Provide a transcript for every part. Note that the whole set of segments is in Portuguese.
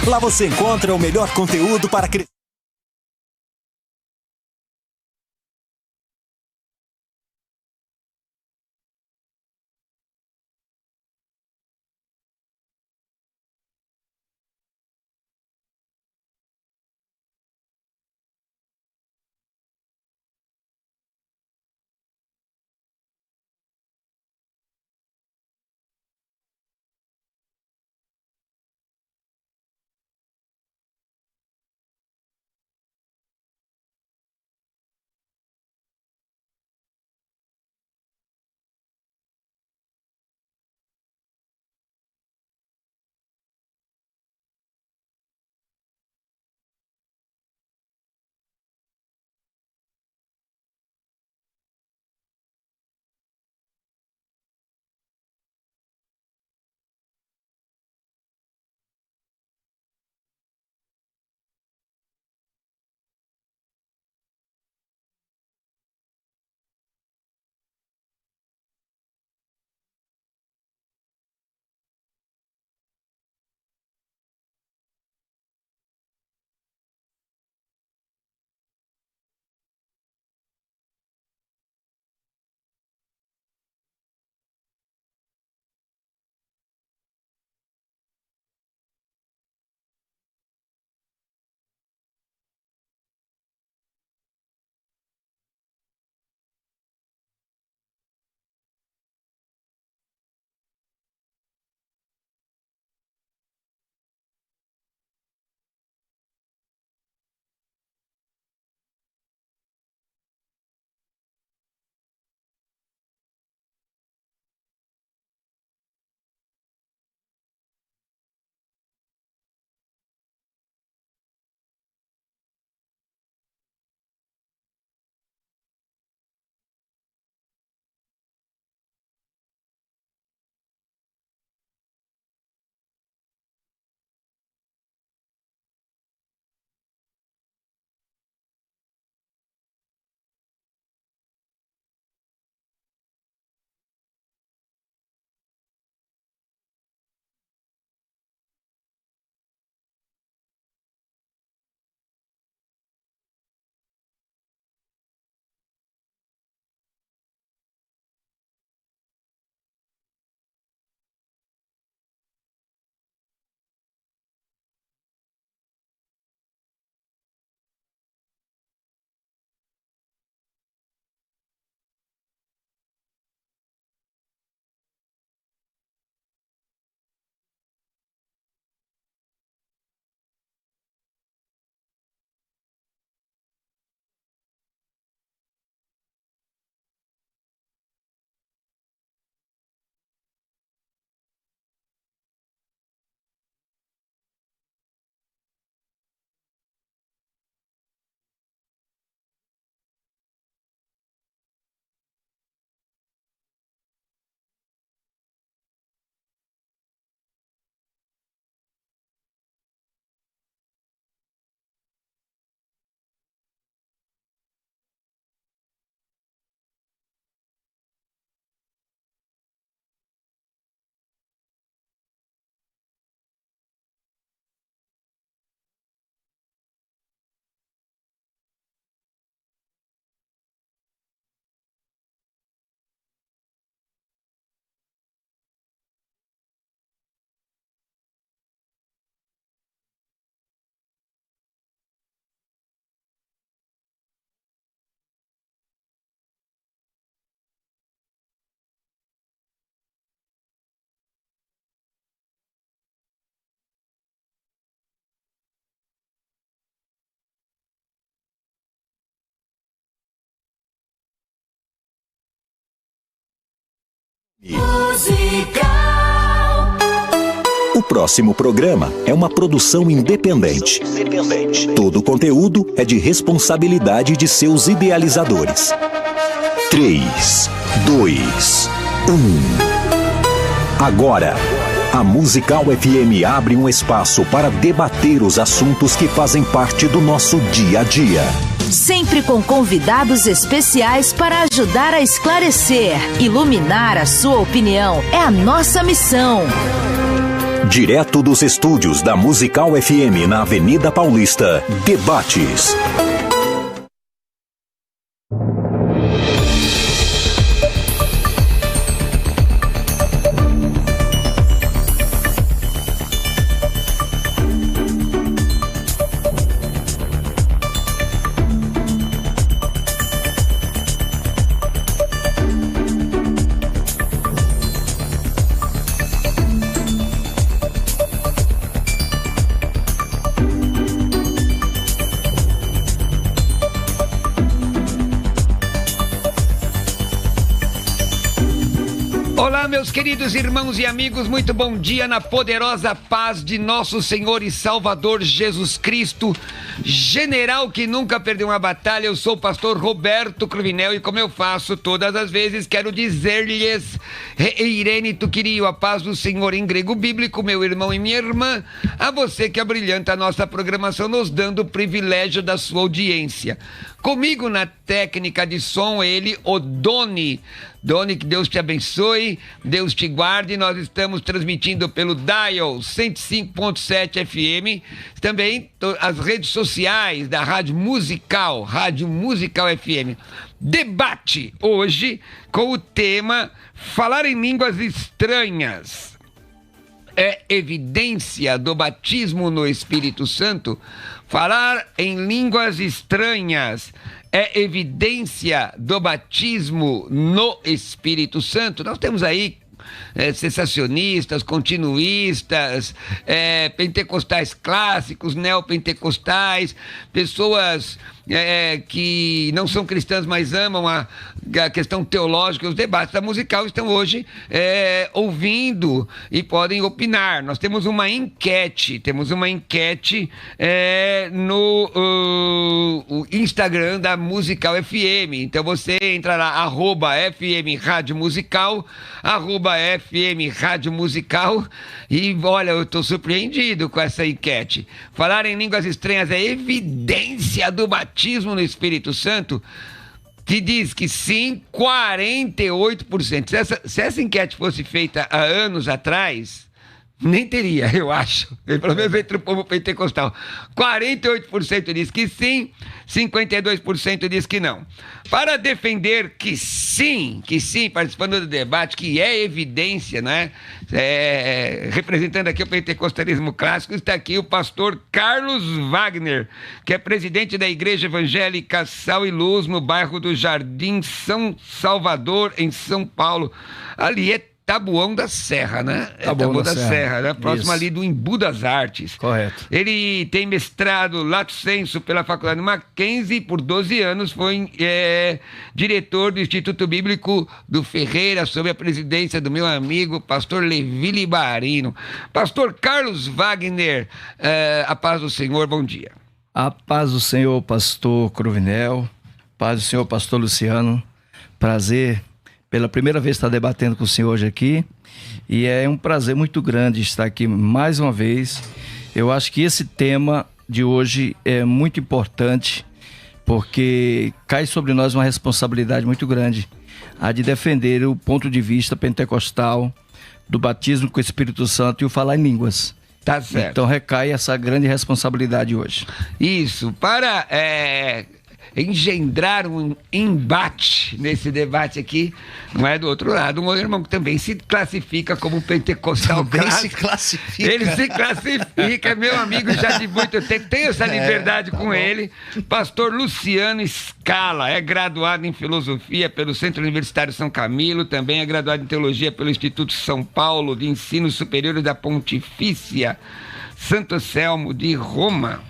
Lá você encontra o melhor conteúdo para crianças. Musical. O próximo programa é uma produção independente. Todo o conteúdo é de responsabilidade de seus idealizadores. 3, 2, 1. Agora, a Musical FM abre um espaço para debater os assuntos que fazem parte do nosso dia a dia. Sempre com convidados especiais para ajudar a esclarecer, iluminar a sua opinião. É a nossa missão. Direto dos estúdios da Musical FM na Avenida Paulista, Debates. Olá, meus queridos irmãos e amigos, muito bom dia na poderosa paz de nosso Senhor e Salvador Jesus Cristo, general que nunca perdeu uma batalha. Eu sou o pastor Roberto Cruvinel e, como eu faço todas as vezes, quero dizer-lhes Eirene tu querio, a paz do Senhor em grego bíblico, meu irmão e minha irmã, a você que abrilhanta a nossa programação, nos dando o privilégio da sua audiência. Comigo na técnica de som, ele, o Doni. Doni, que Deus te abençoe, Deus te guarde. Nós estamos transmitindo pelo Dial 105.7 FM, também as redes sociais da Rádio Musical FM. Debate hoje com o tema Falar em Línguas Estranhas. É evidência do batismo no Espírito Santo? Falar em línguas estranhas é evidência do batismo no Espírito Santo? Nós temos aí sensacionistas, continuistas, pentecostais clássicos, neopentecostais, pessoas que não são cristãs, mas amam a questão teológica. Os debates da Musical estão hoje ouvindo e podem opinar. Nós temos uma enquete, no Instagram da Musical FM. Então você entra lá, @FM Rádio Musical, @FM Rádio Musical, e olha, eu estou surpreendido com essa enquete. Falar em línguas estranhas é evidência do batismo no Espírito Santo? Que diz que sim, 48%. Se essa enquete fosse feita há anos atrás, nem teria, eu acho. Pelo menos entre o povo pentecostal. 48% diz que sim, 52% diz que não. Para defender que sim, participando do debate, que é evidência, né? Representando aqui o pentecostalismo clássico, está aqui o pastor Carlos Wagner, que é presidente da Igreja Evangélica Sal e Luz, no bairro do Jardim São Salvador, em São Paulo. Ali é Taboão da Serra, né? Taboão da Serra, né? Próximo ali do Embu das Artes. Correto. Ele tem mestrado lato sensu pela Faculdade Mackenzie, por 12 anos foi diretor do Instituto Bíblico do Ferreira, sob a presidência do meu amigo, pastor Levi Libarino. Pastor Carlos Wagner, a paz do Senhor, bom dia. A paz do Senhor, pastor Cruvinel, paz do Senhor, pastor Luciano, prazer pela primeira vez estar debatendo com o senhor hoje aqui, e é um prazer muito grande estar aqui mais uma vez. Eu acho que esse tema de hoje é muito importante, porque cai sobre nós uma responsabilidade muito grande, a de defender o ponto de vista pentecostal do batismo com o Espírito Santo e o falar em línguas. Tá certo. Então recai essa grande responsabilidade hoje. Isso, para engendrar um embate nesse debate aqui, não é do outro lado, um irmão que também se classifica como pentecostal clássico. Se classifica. Ele se classifica, é meu amigo já de muito tempo, tenho essa liberdade com ele, pastor Luciano Scala, é graduado em filosofia pelo Centro Universitário São Camilo, também é graduado em teologia pelo Instituto São Paulo de Ensino Superior da Pontifícia Santo Anselmo de Roma.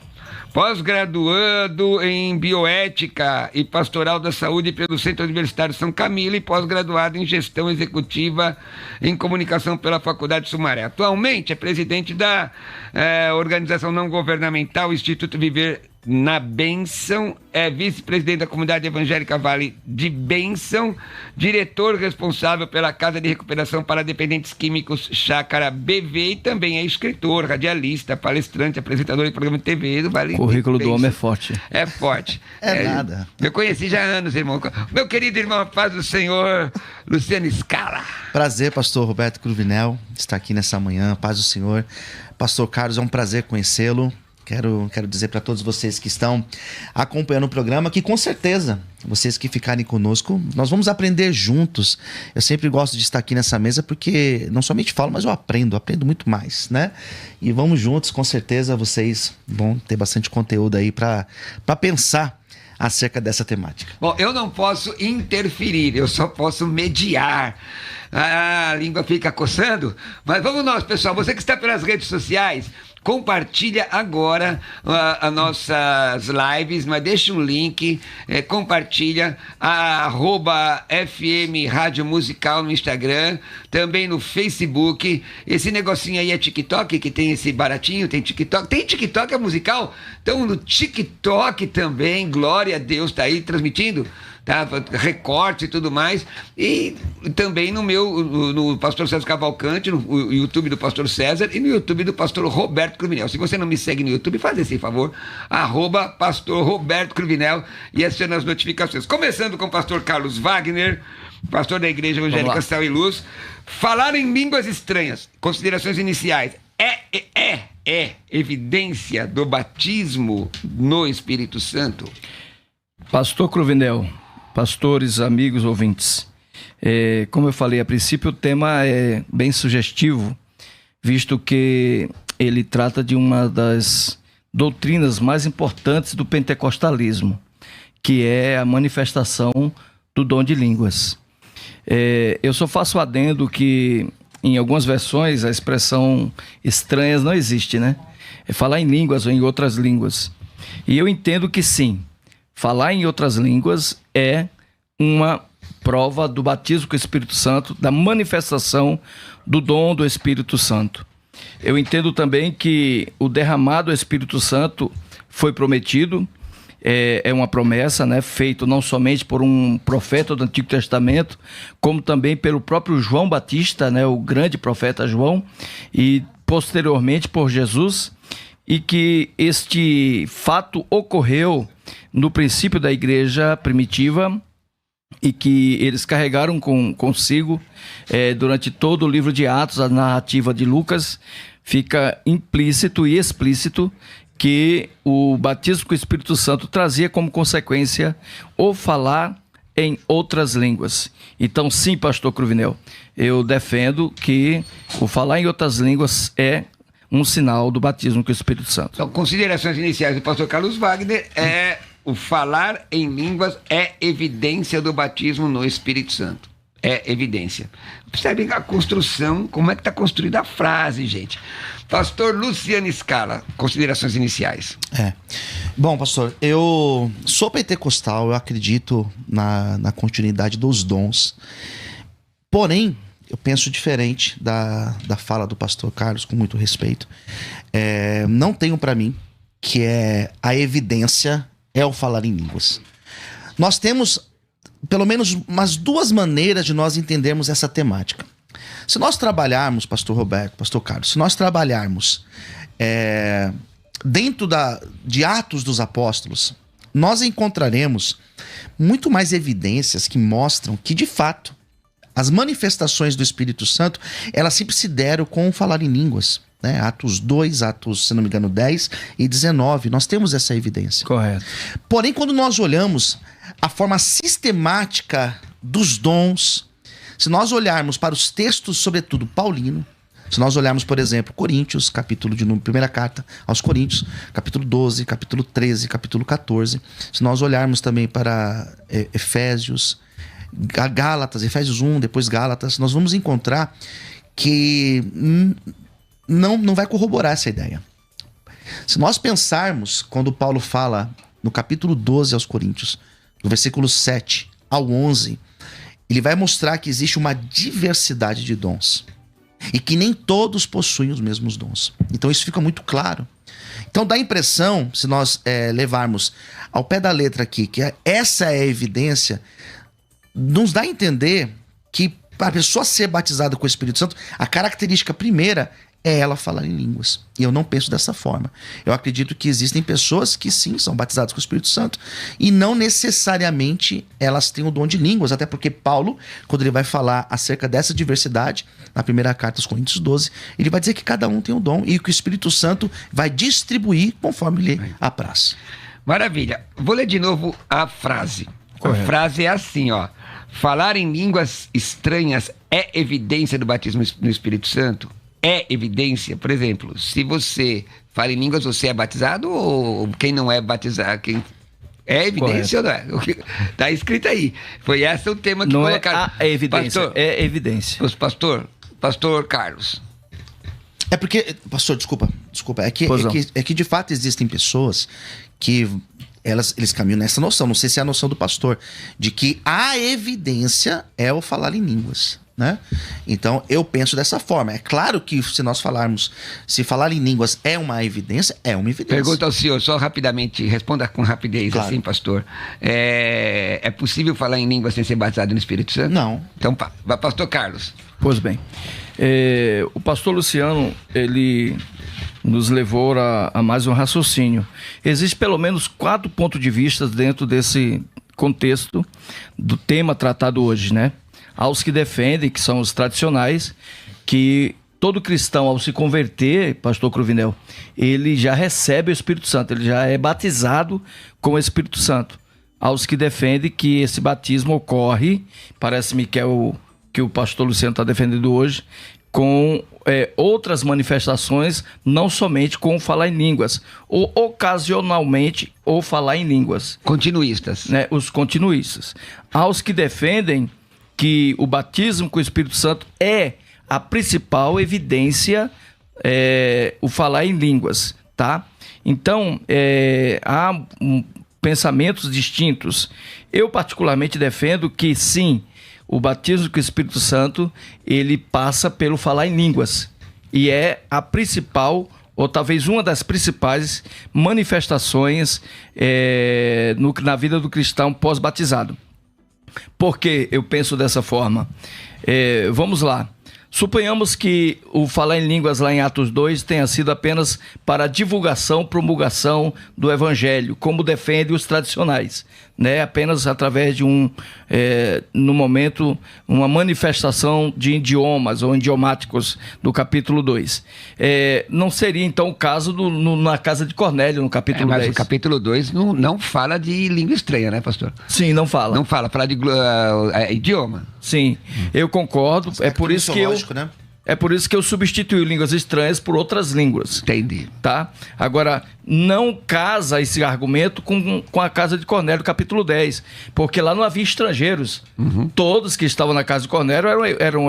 Pós-graduado em Bioética e Pastoral da Saúde pelo Centro Universitário São Camilo e pós-graduado em Gestão Executiva em Comunicação pela Faculdade Sumaré. Atualmente é presidente da organização não governamental Instituto Viver na Bênção, é vice-presidente da Comunidade Evangélica Vale de Bênção, diretor responsável pela Casa de Recuperação para Dependentes Químicos Chácara BV e também é escritor, radialista, palestrante, apresentador de programa de TV do Vale. O currículo do homem é forte. É forte. Nada. Eu conheci já há anos, irmão. Meu querido irmão, a paz do Senhor, Luciano Scala. Prazer, pastor Roberto Cruvinel, estar aqui nessa manhã, paz do Senhor. Pastor Carlos, é um prazer conhecê-lo. Quero dizer para todos vocês que estão acompanhando o programa que, com certeza, vocês que ficarem conosco, nós vamos aprender juntos. Eu sempre gosto de estar aqui nessa mesa porque não somente falo, mas eu aprendo muito mais, né? E vamos juntos, com certeza vocês vão ter bastante conteúdo aí para pensar acerca dessa temática. Bom, eu não posso interferir, eu só posso mediar. A língua fica coçando, mas vamos nós, pessoal. Você que está pelas redes sociais, compartilha agora as nossas lives, mas deixa um link, compartilha a @FM Rádio Musical no Instagram, também no Facebook. Esse negocinho aí é TikTok, que tem esse baratinho, tem TikTok. Tem TikTok, é musical? Então no TikTok também, glória a Deus, tá aí transmitindo, tá? Recorte e tudo mais. E também no Pastor César Cavalcante, no YouTube do Pastor César e no YouTube do Pastor Roberto Cruvinel. Se você não me segue no YouTube, faz esse favor, @Pastor Roberto Cruvinel, e aciona as notificações. Começando com o Pastor Carlos Wagner, pastor da Igreja Evangélica Sal e Luz. Falar em línguas estranhas, considerações iniciais, é evidência do batismo no Espírito Santo? Pastor Cruvinel, pastores, amigos, ouvintes, como eu falei a princípio, o tema é bem sugestivo, visto que ele trata de uma das doutrinas mais importantes do pentecostalismo, que é a manifestação do dom de línguas. Eu só faço adendo que em algumas versões a expressão estranhas não existe, né? É falar em línguas ou em outras línguas. E eu entendo que sim, falar em outras línguas é uma prova do batismo com o Espírito Santo, da manifestação do dom do Espírito Santo. Eu entendo também que o derramado do Espírito Santo foi prometido, é uma promessa, né, feito não somente por um profeta do Antigo Testamento, como também pelo próprio João Batista, né, o grande profeta João, e posteriormente por Jesus, e que este fato ocorreu no princípio da igreja primitiva e que eles carregaram consigo durante todo o livro de Atos, a narrativa de Lucas, fica implícito e explícito que o batismo com o Espírito Santo trazia como consequência o falar em outras línguas. Então, sim, pastor Cruvinel, eu defendo que o falar em outras línguas é um sinal do batismo com o Espírito Santo. Então, considerações iniciais do pastor Carlos Wagner o falar em línguas é evidência do batismo no Espírito Santo. É evidência. Percebem a construção, como é que está construída a frase, gente. Pastor Luciano Scala, considerações iniciais. Bom, pastor, eu sou pentecostal, eu acredito na continuidade dos dons. Porém, eu penso diferente da fala do pastor Carlos, com muito respeito. Não tenho para mim que a evidência é o falar em línguas. Nós temos pelo menos umas duas maneiras de nós entendermos essa temática. Se nós trabalharmos, pastor Roberto, pastor Carlos, se nós trabalharmos dentro de Atos dos Apóstolos, nós encontraremos muito mais evidências que mostram que, de fato, as manifestações do Espírito Santo, elas sempre se deram com o falar em línguas. Né? Atos 2, Atos, se não me engano, 10 e 19, nós temos essa evidência. Correto. Porém, quando nós olhamos a forma sistemática dos dons, se nós olharmos para os textos, sobretudo paulino, se nós olharmos, por exemplo, Coríntios, capítulo de número, primeira carta aos Coríntios, capítulo 12, capítulo 13, capítulo 14, se nós olharmos também para Efésios, Gálatas, Efésios 1, depois Gálatas, nós vamos encontrar que não vai corroborar essa ideia. Se nós pensarmos, quando Paulo fala no capítulo 12 aos Coríntios, do versículo 7 ao 11, ele vai mostrar que existe uma diversidade de dons e que nem todos possuem os mesmos dons. Então isso fica muito claro. Então dá a impressão, se nós levarmos ao pé da letra aqui, que essa é a evidência, nos dá a entender que para a pessoa ser batizada com o Espírito Santo, a característica primeira é ela falar em línguas. E eu não penso dessa forma. Eu acredito que existem pessoas que sim, são batizadas com o Espírito Santo e não necessariamente elas têm o dom de línguas, até porque Paulo, quando ele vai falar acerca dessa diversidade, na primeira carta aos Coríntios 12, ele vai dizer que cada um tem um dom e que o Espírito Santo vai distribuir conforme lhe apraz. Maravilha. Vou ler de novo a frase. Correto. A frase é assim, ó. Falar em línguas estranhas é evidência do batismo no Espírito Santo? É evidência? Por exemplo, se você fala em línguas, você é batizado ou quem não é batizado? É evidência Correto. ou não é? Tá escrito aí. Foi esse o tema que Não colocaram. é evidência, Pastor, é evidência. Pastor Carlos. É porque, pastor, desculpa, é que de fato existem pessoas que eles caminham nessa noção, não sei se é a noção do pastor, de que a evidência é o falar em línguas, né? Então eu penso dessa forma. É claro que se falar em línguas é uma evidência, é uma evidência. Pergunta ao senhor, só rapidamente, responda com rapidez, Claro. assim, pastor. É possível falar em línguas sem ser batizado no Espírito Santo? Não. Então, pastor Carlos. Pois bem, o pastor Luciano, ele nos levou a mais um raciocínio. Existem pelo menos 4 pontos de vista dentro desse contexto do tema tratado hoje, né? Há os que defendem, que são os tradicionais, que todo cristão, ao se converter, pastor Cruvinel, ele já recebe o Espírito Santo, ele já é batizado com o Espírito Santo. Há os que defendem que esse batismo ocorre, parece-me que é o que o pastor Luciano está defendendo hoje, com outras manifestações, não somente com falar em línguas, ou ocasionalmente, ou falar em línguas. Continuistas. Né, os continuistas. Há os que defendem que o batismo com o Espírito Santo é a principal evidência, o falar em línguas, tá? Então, há pensamentos distintos. Eu particularmente defendo que sim, o batismo com o Espírito Santo, ele passa pelo falar em línguas. E é a principal, ou talvez uma das principais manifestações na vida do cristão pós-batizado. Por que eu penso dessa forma? Vamos lá. Suponhamos que o falar em línguas lá em Atos 2 tenha sido apenas para divulgação, promulgação do Evangelho, como defendem os tradicionais, né? Apenas através de no momento, uma manifestação de idiomas ou idiomáticos do capítulo 2. Não seria então o caso na casa de Cornélio, no capítulo 10. Mas o capítulo 2 não fala de língua estranha, né, pastor? Sim, não fala. Não fala de idioma. Sim, eu concordo. É por isso que né? É por isso que eu substituí línguas estranhas por outras línguas. Entendi. Tá? Agora, não casa esse argumento com a casa de Cornélio, capítulo 10. Porque lá não havia estrangeiros. Uhum. Todos que estavam na casa de Cornélio eram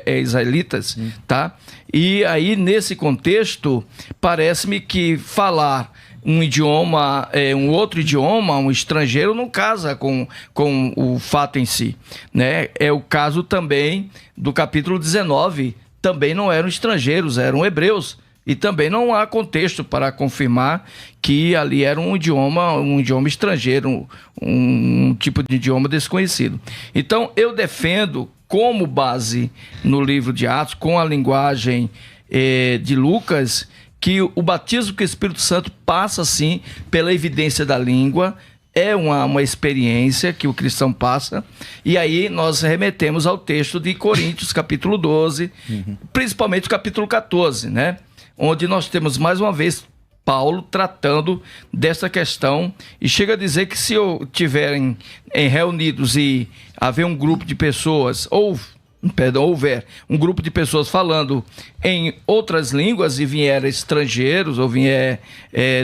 israelitas. Uhum. Tá? E aí, nesse contexto, parece-me que falar um idioma, um outro idioma, um estrangeiro, não casa com o fato em si, né? É o caso também do capítulo 19, também não eram estrangeiros, eram hebreus, e também não há contexto para confirmar que ali era um idioma estrangeiro, um tipo de idioma desconhecido. Então, eu defendo como base no livro de Atos, com a linguagem de Lucas, que o batismo com o Espírito Santo passa, sim, pela evidência da língua, é uma experiência que o cristão passa, e aí nós remetemos ao texto de Coríntios, capítulo 12, principalmente o capítulo 14, né? Onde nós temos, mais uma vez, Paulo tratando dessa questão, e chega a dizer que se tiverem reunidos e haver um grupo de pessoas, houver um grupo de pessoas falando em outras línguas e vier estrangeiros ou vier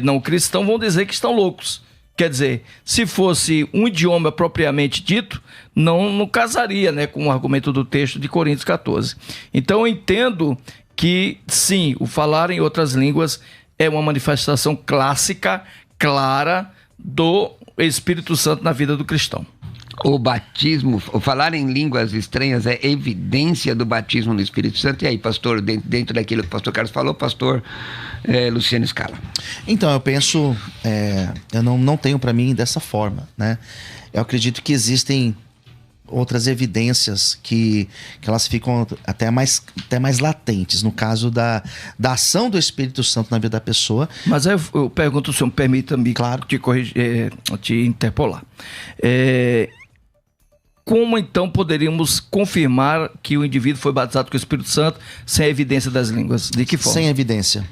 não cristão, vão dizer que estão loucos. Quer dizer, se fosse um idioma propriamente dito, não casaria, né, com o argumento do texto de Coríntios 14. Então eu entendo que sim, o falar em outras línguas é uma manifestação clássica, clara, do Espírito Santo na vida do cristão. o batismo, o falar em línguas estranhas é evidência do batismo no Espírito Santo? E aí, pastor, dentro daquilo que o pastor Carlos falou, pastor Luciano Scala? Então, eu penso, eu não tenho para mim dessa forma, né? Eu acredito que existem outras evidências que elas ficam até mais latentes, no caso da ação do Espírito Santo na vida da pessoa. Mas aí eu pergunto, se o senhor permita-me, claro, te corrigir, te interpolar. Como então poderíamos confirmar que o indivíduo foi batizado com o Espírito Santo sem a evidência das línguas? De que forma? Sem evidência.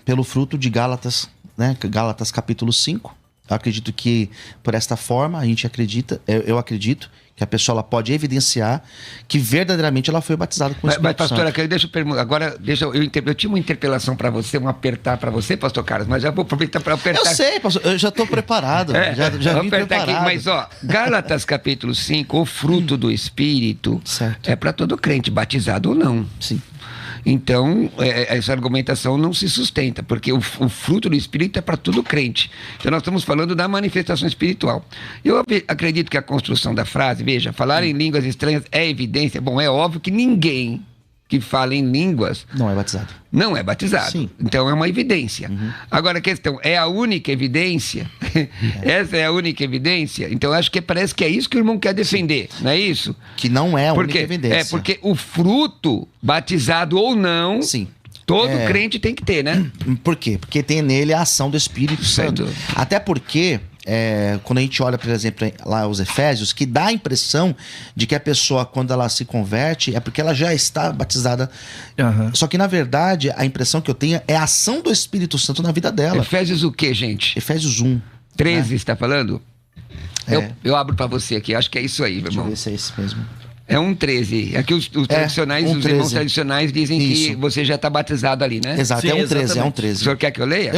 Pelo fruto de Gálatas, né? Gálatas capítulo 5. Eu acredito que por esta forma eu acredito que a pessoa ela pode evidenciar que verdadeiramente ela foi batizada com o Espírito Santo. Mas, pastor, deixa eu perguntar. Agora, eu tinha uma interpelação para você, um apertar para você, pastor Carlos, mas já vou aproveitar para apertar. Eu sei, pastor, eu já estou preparado. Já vim preparado. Aqui, mas, Gálatas capítulo 5, o fruto do Espírito certo. É para todo crente, batizado ou não. Sim. Então, essa argumentação não se sustenta, porque o fruto do Espírito é para todo crente. Então, nós estamos falando da manifestação espiritual. Eu acredito que a construção da frase, veja, falar em línguas estranhas é evidência. Bom, é óbvio que ninguém que fala em línguas não é batizado. Não é batizado. Sim. Então é uma evidência. Agora a questão, é a única evidência? Essa é a única evidência? Então acho que parece que é isso que o irmão quer defender, não é isso? Que não é a única evidência. Porque o fruto, batizado ou não, sim. Todo crente tem que ter, né? Por quê? Porque tem nele a ação do Espírito Santo. Até porque, quando a gente olha, por exemplo, lá os Efésios, que dá a impressão de que a pessoa, quando ela se converte, é porque ela já está batizada. Só que, na verdade, a impressão que eu tenho é a ação do Espírito Santo na vida dela. Efésios o quê, gente? Efésios 1. 13, está falando? Eu abro para você aqui, acho que é isso aí, meu irmão. Deixa eu ver se é isso mesmo. É 1,13. Aqui os tradicionais, os irmãos tradicionais dizem que você já está batizado ali, né? Exato, sim, é 1,13, é 1,13. O senhor quer que eu leia?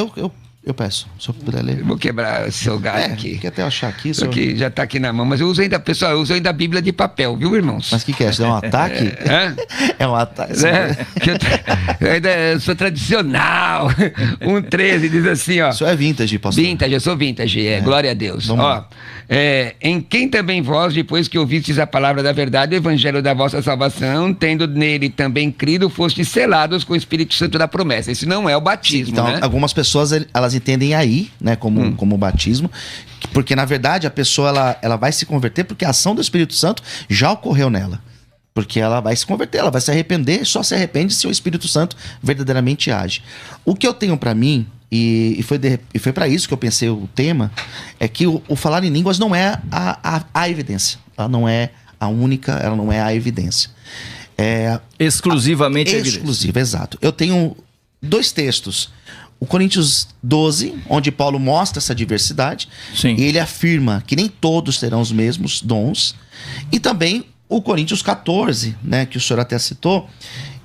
Eu peço, se eu puder ler. Eu vou quebrar o seu galho aqui. Quer até achar aqui, senhor. Aqui já está aqui na mão, mas eu uso ainda, pessoal, eu uso ainda a Bíblia de papel, viu, irmãos? Mas o que é? Isso é um ataque? É um ataque. Eu ainda sou tradicional. 1,13 diz assim, ó. O senhor é vintage, pastor? Vintage, eu sou vintage, glória a Deus. Ó, em quem também vós, depois que ouvistes a palavra da verdade, o evangelho da vossa salvação, tendo nele também crido, fostes selados com o Espírito Santo da promessa. Isso não é o batismo, então, né? Algumas pessoas, elas entendem aí, né, como batismo, porque na verdade a pessoa, ela vai se converter porque a ação do Espírito Santo já ocorreu nela. Porque ela vai se converter, ela vai se arrepender, só se arrepende se o Espírito Santo verdadeiramente age. O que eu tenho para mim, e foi para isso que eu pensei o tema, é que o falar em línguas não é a evidência. Ela não é a única, ela não é a evidência. Exclusivamente a evidência. Exclusiva, exato. Eu tenho 2 textos. O Coríntios 12, onde Paulo mostra essa diversidade. Sim. E ele afirma que nem todos terão os mesmos dons. E também o Coríntios 14, né, que o senhor até citou,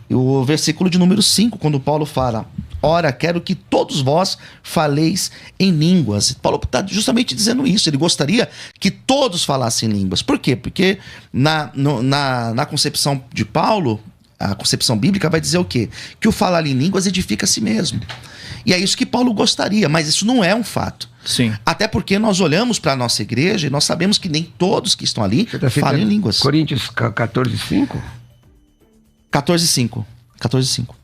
o versículo de número 5, quando Paulo fala: ora, quero que todos vós faleis em línguas. Paulo está justamente dizendo isso. Ele gostaria que todos falassem línguas. Por quê? Porque na concepção de Paulo, a concepção bíblica vai dizer o quê? Que o falar em línguas edifica a si mesmo. E é isso que Paulo gostaria, mas isso não é um fato. Sim. Até porque nós olhamos para a nossa igreja e nós sabemos que nem todos que estão ali falam em línguas. Coríntios 14:5? 14:5.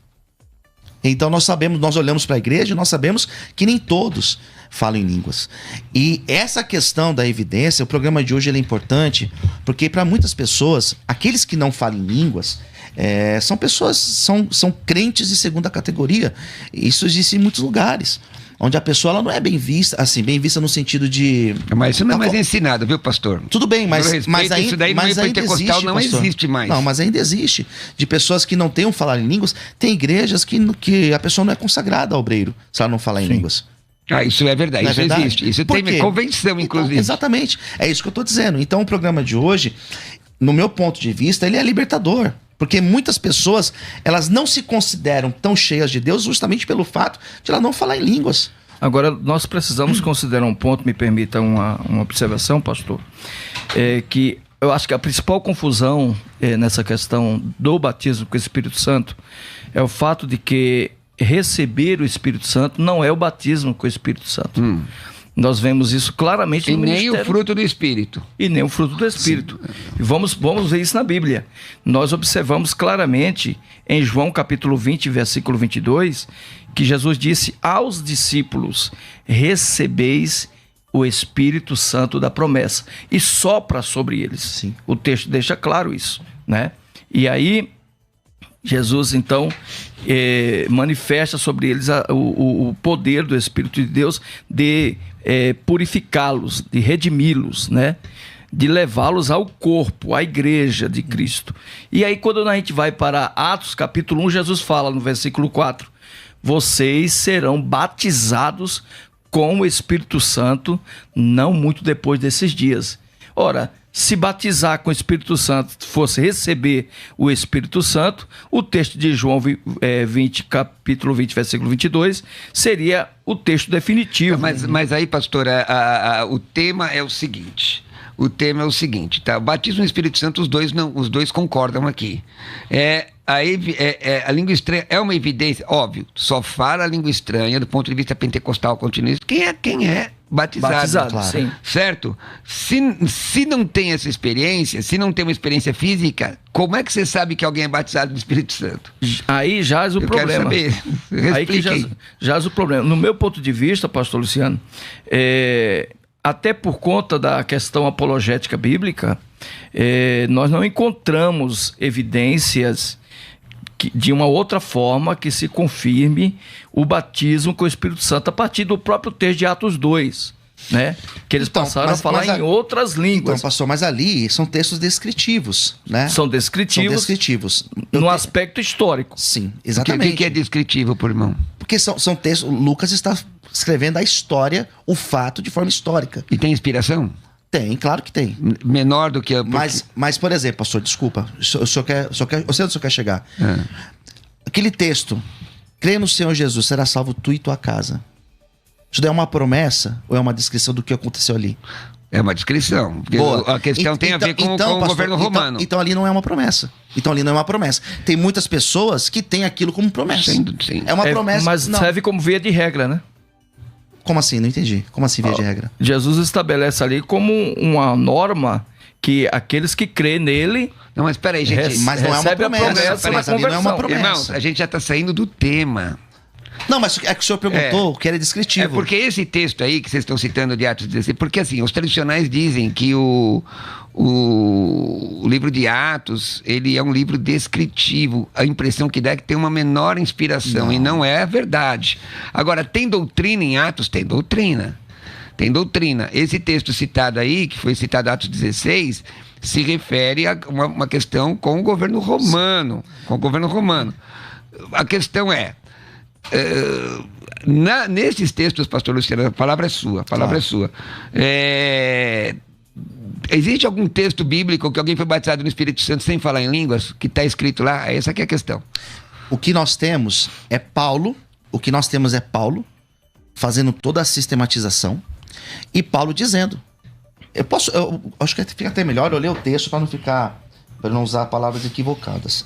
Então nós olhamos para a igreja e nós sabemos que nem todos falam em línguas. E essa questão da evidência, o programa de hoje ele é importante, porque para muitas pessoas, aqueles que não falam em línguas, são pessoas, são crentes de segunda categoria. Isso existe em muitos lugares, onde a pessoa ela não é bem vista, assim, bem vista no sentido de... Mas isso não é mais ensinado, viu, pastor? Tudo bem, mas ainda, isso daí mas ainda existe, não pastor. existe mais. Não, mas ainda existe. De pessoas que não tenham falar em línguas, tem igrejas que a pessoa não é consagrada ao obreiro, se ela não falar em línguas. Isso é verdade, não isso é verdade? existe. Isso tem convenção, inclusive. Então, exatamente, é isso que eu estou dizendo. Então o programa de hoje, no meu ponto de vista, ele é libertador. Porque muitas pessoas, elas não se consideram tão cheias de Deus justamente pelo fato de ela não falar em línguas. Agora, nós precisamos considerar um ponto, me permita uma observação, pastor, que eu acho que a principal confusão nessa questão do batismo com o Espírito Santo é o fato de que receber o Espírito Santo não é o batismo com o Espírito Santo. Nós vemos isso claramente E no nem ministério. o fruto do Espírito. E nem o fruto do Espírito. E vamos ver isso na Bíblia. Nós observamos claramente em João capítulo 20, versículo 22, que Jesus disse aos discípulos: recebeis o Espírito Santo da promessa e sopra sobre eles. Sim. O texto deixa claro isso, né? E aí Jesus então manifesta sobre eles o poder do Espírito de Deus de purificá-los, de redimi-los, né? De levá-los ao corpo, à igreja de Cristo. E aí quando a gente vai para Atos capítulo 1, Jesus fala no versículo 4: vocês serão batizados com o Espírito Santo não muito depois desses dias. Ora, se batizar com o Espírito Santo fosse receber o Espírito Santo, o texto de João 20, capítulo 20, versículo 22, seria o texto definitivo. Mas aí, pastor, o tema é o seguinte. Tá? O batismo no Espírito Santo, os dois concordam aqui. A língua estranha é uma evidência, óbvio, só fala a língua estranha do ponto de vista pentecostal continuista. Quem é batizado, claro. Sim. Certo? Se não tem essa experiência, se não tem uma experiência física, como é que você sabe que alguém é batizado no Espírito Santo? Aí jaz o problema. Quero saber. Aí que jaz o problema. No meu ponto de vista, pastor Luciano, até por conta da questão apologética bíblica, nós não encontramos evidências de uma outra forma que se confirme o batismo com o Espírito Santo a partir do próprio texto de Atos 2, né? Que eles passaram a falar em outras línguas. Então, pastor, mas ali são textos descritivos, né? São descritivos. No aspecto histórico. Sim, exatamente. O que é descritivo, por irmão? Porque são textos... Lucas está escrevendo a história, o fato, de forma histórica. E tem inspiração? Tem, claro que tem. Menor do que a... Mas, por exemplo, pastor, desculpa, eu sei onde o senhor quer chegar. Aquele texto, crê no Senhor Jesus, será salvo tu e tua casa. Isso daí é uma promessa ou é uma descrição do que aconteceu ali? É uma descrição. Boa. A questão tem a ver com o governo romano. Então ali não é uma promessa. Tem muitas pessoas que têm aquilo como promessa. Sim. É uma promessa. Mas serve como via de regra, né? Como assim? Não entendi. Como assim, via de regra? Jesus estabelece ali como uma norma que aqueles que crêem nele... Não, mas peraí, gente. Mas não é uma promessa. Mas ali não é uma promessa. Irmãos, a gente já está saindo do tema. Não, mas é que o senhor perguntou que era descritivo. É porque esse texto aí que vocês estão citando de Atos 16, porque assim, os tradicionais dizem que o livro de Atos, ele é um livro descritivo. A impressão que dá é que tem uma menor inspiração, e não é verdade. Agora, tem doutrina em Atos? Tem doutrina. Esse texto citado aí, que foi citado em Atos 16, se refere a uma questão com o governo romano. A questão é... nesses textos, pastor Luciano, a palavra é sua. Existe algum texto bíblico que alguém foi batizado no Espírito Santo sem falar em línguas, que está escrito lá? Essa aqui é a questão. O que nós temos é Paulo fazendo toda a sistematização e Paulo dizendo. Eu acho que fica até melhor eu ler o texto para não usar palavras equivocadas.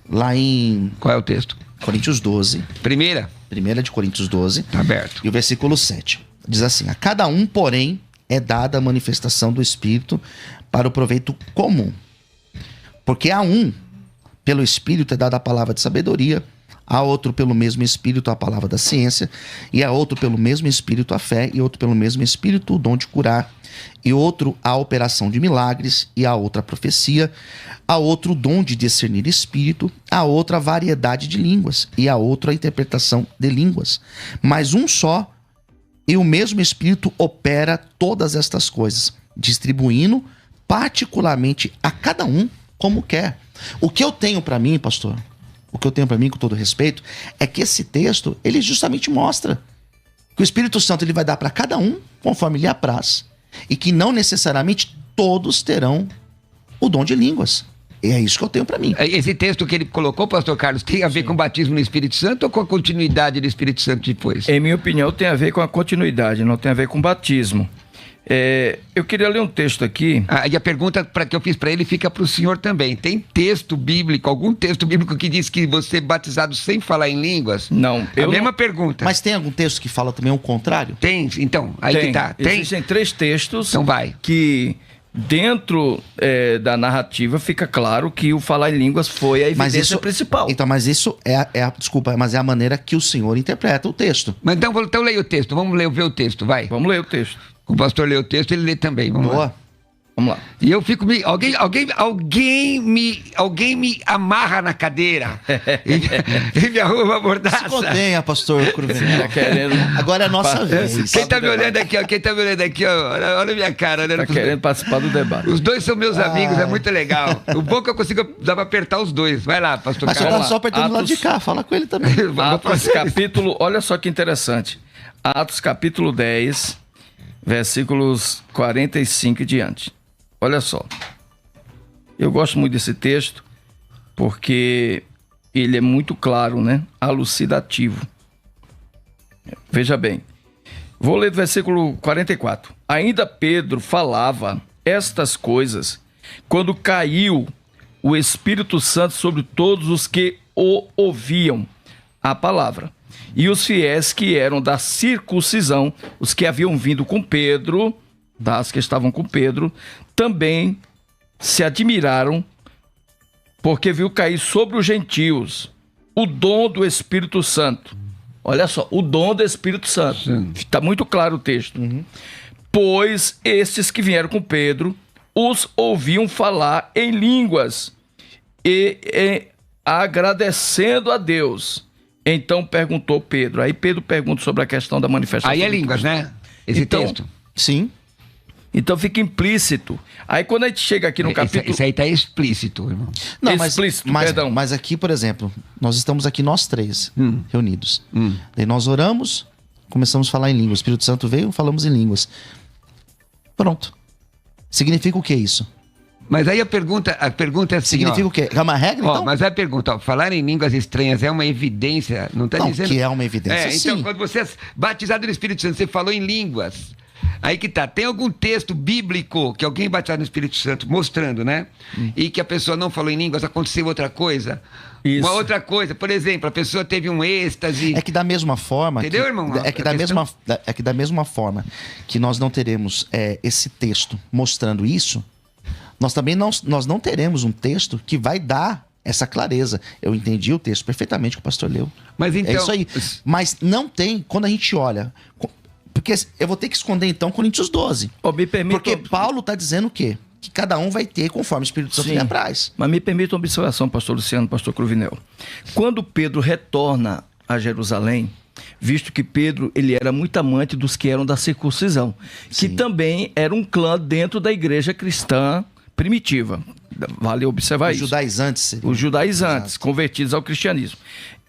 Lá em... Qual é o texto? Coríntios 12. Primeira de Coríntios 12. Tá aberto. E o versículo 7. Diz assim: a cada um, porém, é dada a manifestação do Espírito para o proveito comum. Porque a um, pelo Espírito, é dada a palavra de sabedoria, a outro pelo mesmo Espírito a palavra da ciência, e a outro pelo mesmo Espírito a fé, e outro pelo mesmo Espírito o dom de curar, e outro a operação de milagres, e a outra a profecia, a outro o dom de discernir espírito, a outra a variedade de línguas, e a outra a interpretação de línguas. Mas um só e o mesmo Espírito opera todas estas coisas, distribuindo particularmente a cada um como quer. O que eu tenho para mim, pastor, com todo respeito, é que esse texto, ele justamente mostra que o Espírito Santo ele vai dar para cada um conforme lhe apraz, e que não necessariamente todos terão o dom de línguas. E é isso que eu tenho para mim. Esse texto que ele colocou, pastor Carlos, tem a ver com o batismo no Espírito Santo ou com a continuidade do Espírito Santo depois? Em minha opinião, tem a ver com a continuidade, não tem a ver com o batismo. Eu queria ler um texto aqui. E a pergunta que eu fiz para ele fica para o senhor também. Tem texto bíblico, algum texto bíblico que diz que você é batizado sem falar em línguas? Não. A mesma pergunta. Mas tem algum texto que fala também o contrário? Tem, então, aí que tá. Tem? Existem 3 textos Então vai. que dentro da narrativa fica claro que o falar em línguas foi a evidência principal. Então, mas isso desculpa, mas é a maneira que o senhor interpreta o texto. Mas então leia o texto, vamos ver o texto, vai. Vamos ler o texto. O pastor lê o texto, ele lê também, vamos lá. Boa. Vamos lá. E eu fico alguém me amarra na cadeira e me arruma uma Se mordaça. contenha, pastor Cruvinel. Tá querendo... Agora é a nossa vez. Quem tá me olhando aqui, ó, olha a minha cara. Olha Tá querendo participar do debate. Os dois são meus amigos, é muito legal. O bom é que eu consigo, dá pra apertar os dois. Vai lá, pastor Mas você Carlos. tá só apertando do lado de cá, fala com ele também. Atos capítulo... Olha só que interessante. Atos capítulo 10, versículos 45 e diante. Olha só, eu gosto muito desse texto porque ele é muito claro, né? Elucidativo. Veja bem, vou ler do versículo 44. Ainda Pedro falava estas coisas quando caiu o Espírito Santo sobre todos os que o ouviam a palavra. E os fiéis que eram da circuncisão, os que haviam vindo com Pedro, os que estavam com Pedro, também se admiraram, porque viu cair sobre os gentios o dom do Espírito Santo. Olha só, o dom do Espírito Santo. Está muito claro o texto. Pois estes que vieram com Pedro os ouviam falar em línguas e agradecendo a Deus. Então perguntou Pedro. Aí Pedro pergunta sobre a questão da manifestação. Aí é línguas, né? Esse texto. Sim. Então fica implícito. Aí quando a gente chega aqui no capítulo... Isso aí tá explícito, irmão. Não, Explícito, perdão. Mas aqui, por exemplo, nós estamos aqui nós 3 reunidos. Daí nós oramos, começamos a falar em línguas. O Espírito Santo veio, falamos em línguas. Pronto. Significa o que isso? Mas aí a pergunta é assim, Significa o quê? É uma regra, então? Mas a pergunta, falar em línguas estranhas é uma evidência, não está dizendo... que é uma evidência, sim. Então, quando você é batizado no Espírito Santo, você falou em línguas... Aí que tá, tem algum texto bíblico que alguém batizado no Espírito Santo mostrando, né? E que a pessoa não falou em línguas, aconteceu outra coisa? Isso. Uma outra coisa, por exemplo, a pessoa teve um êxtase... É que da mesma forma... Entendeu, irmão? É que da mesma forma que nós não teremos esse texto mostrando isso, nós não teremos um texto que vai dar essa clareza. Eu entendi o texto perfeitamente que o pastor leu. Mas então... É isso aí. Mas não tem, quando a gente olha... Porque eu vou ter que esconder, então, Coríntios 12. Me permita... Porque Paulo está dizendo o quê? Que cada um vai ter conforme o Espírito Santo lhe apraz. Mas me permita uma observação, pastor Luciano, pastor Cruvinel. Quando Pedro retorna a Jerusalém, visto que Pedro ele era muito amante dos que eram da circuncisão, que também era um clã dentro da igreja cristã primitiva. Vale observar isso. Os judaizantes, convertidos ao cristianismo.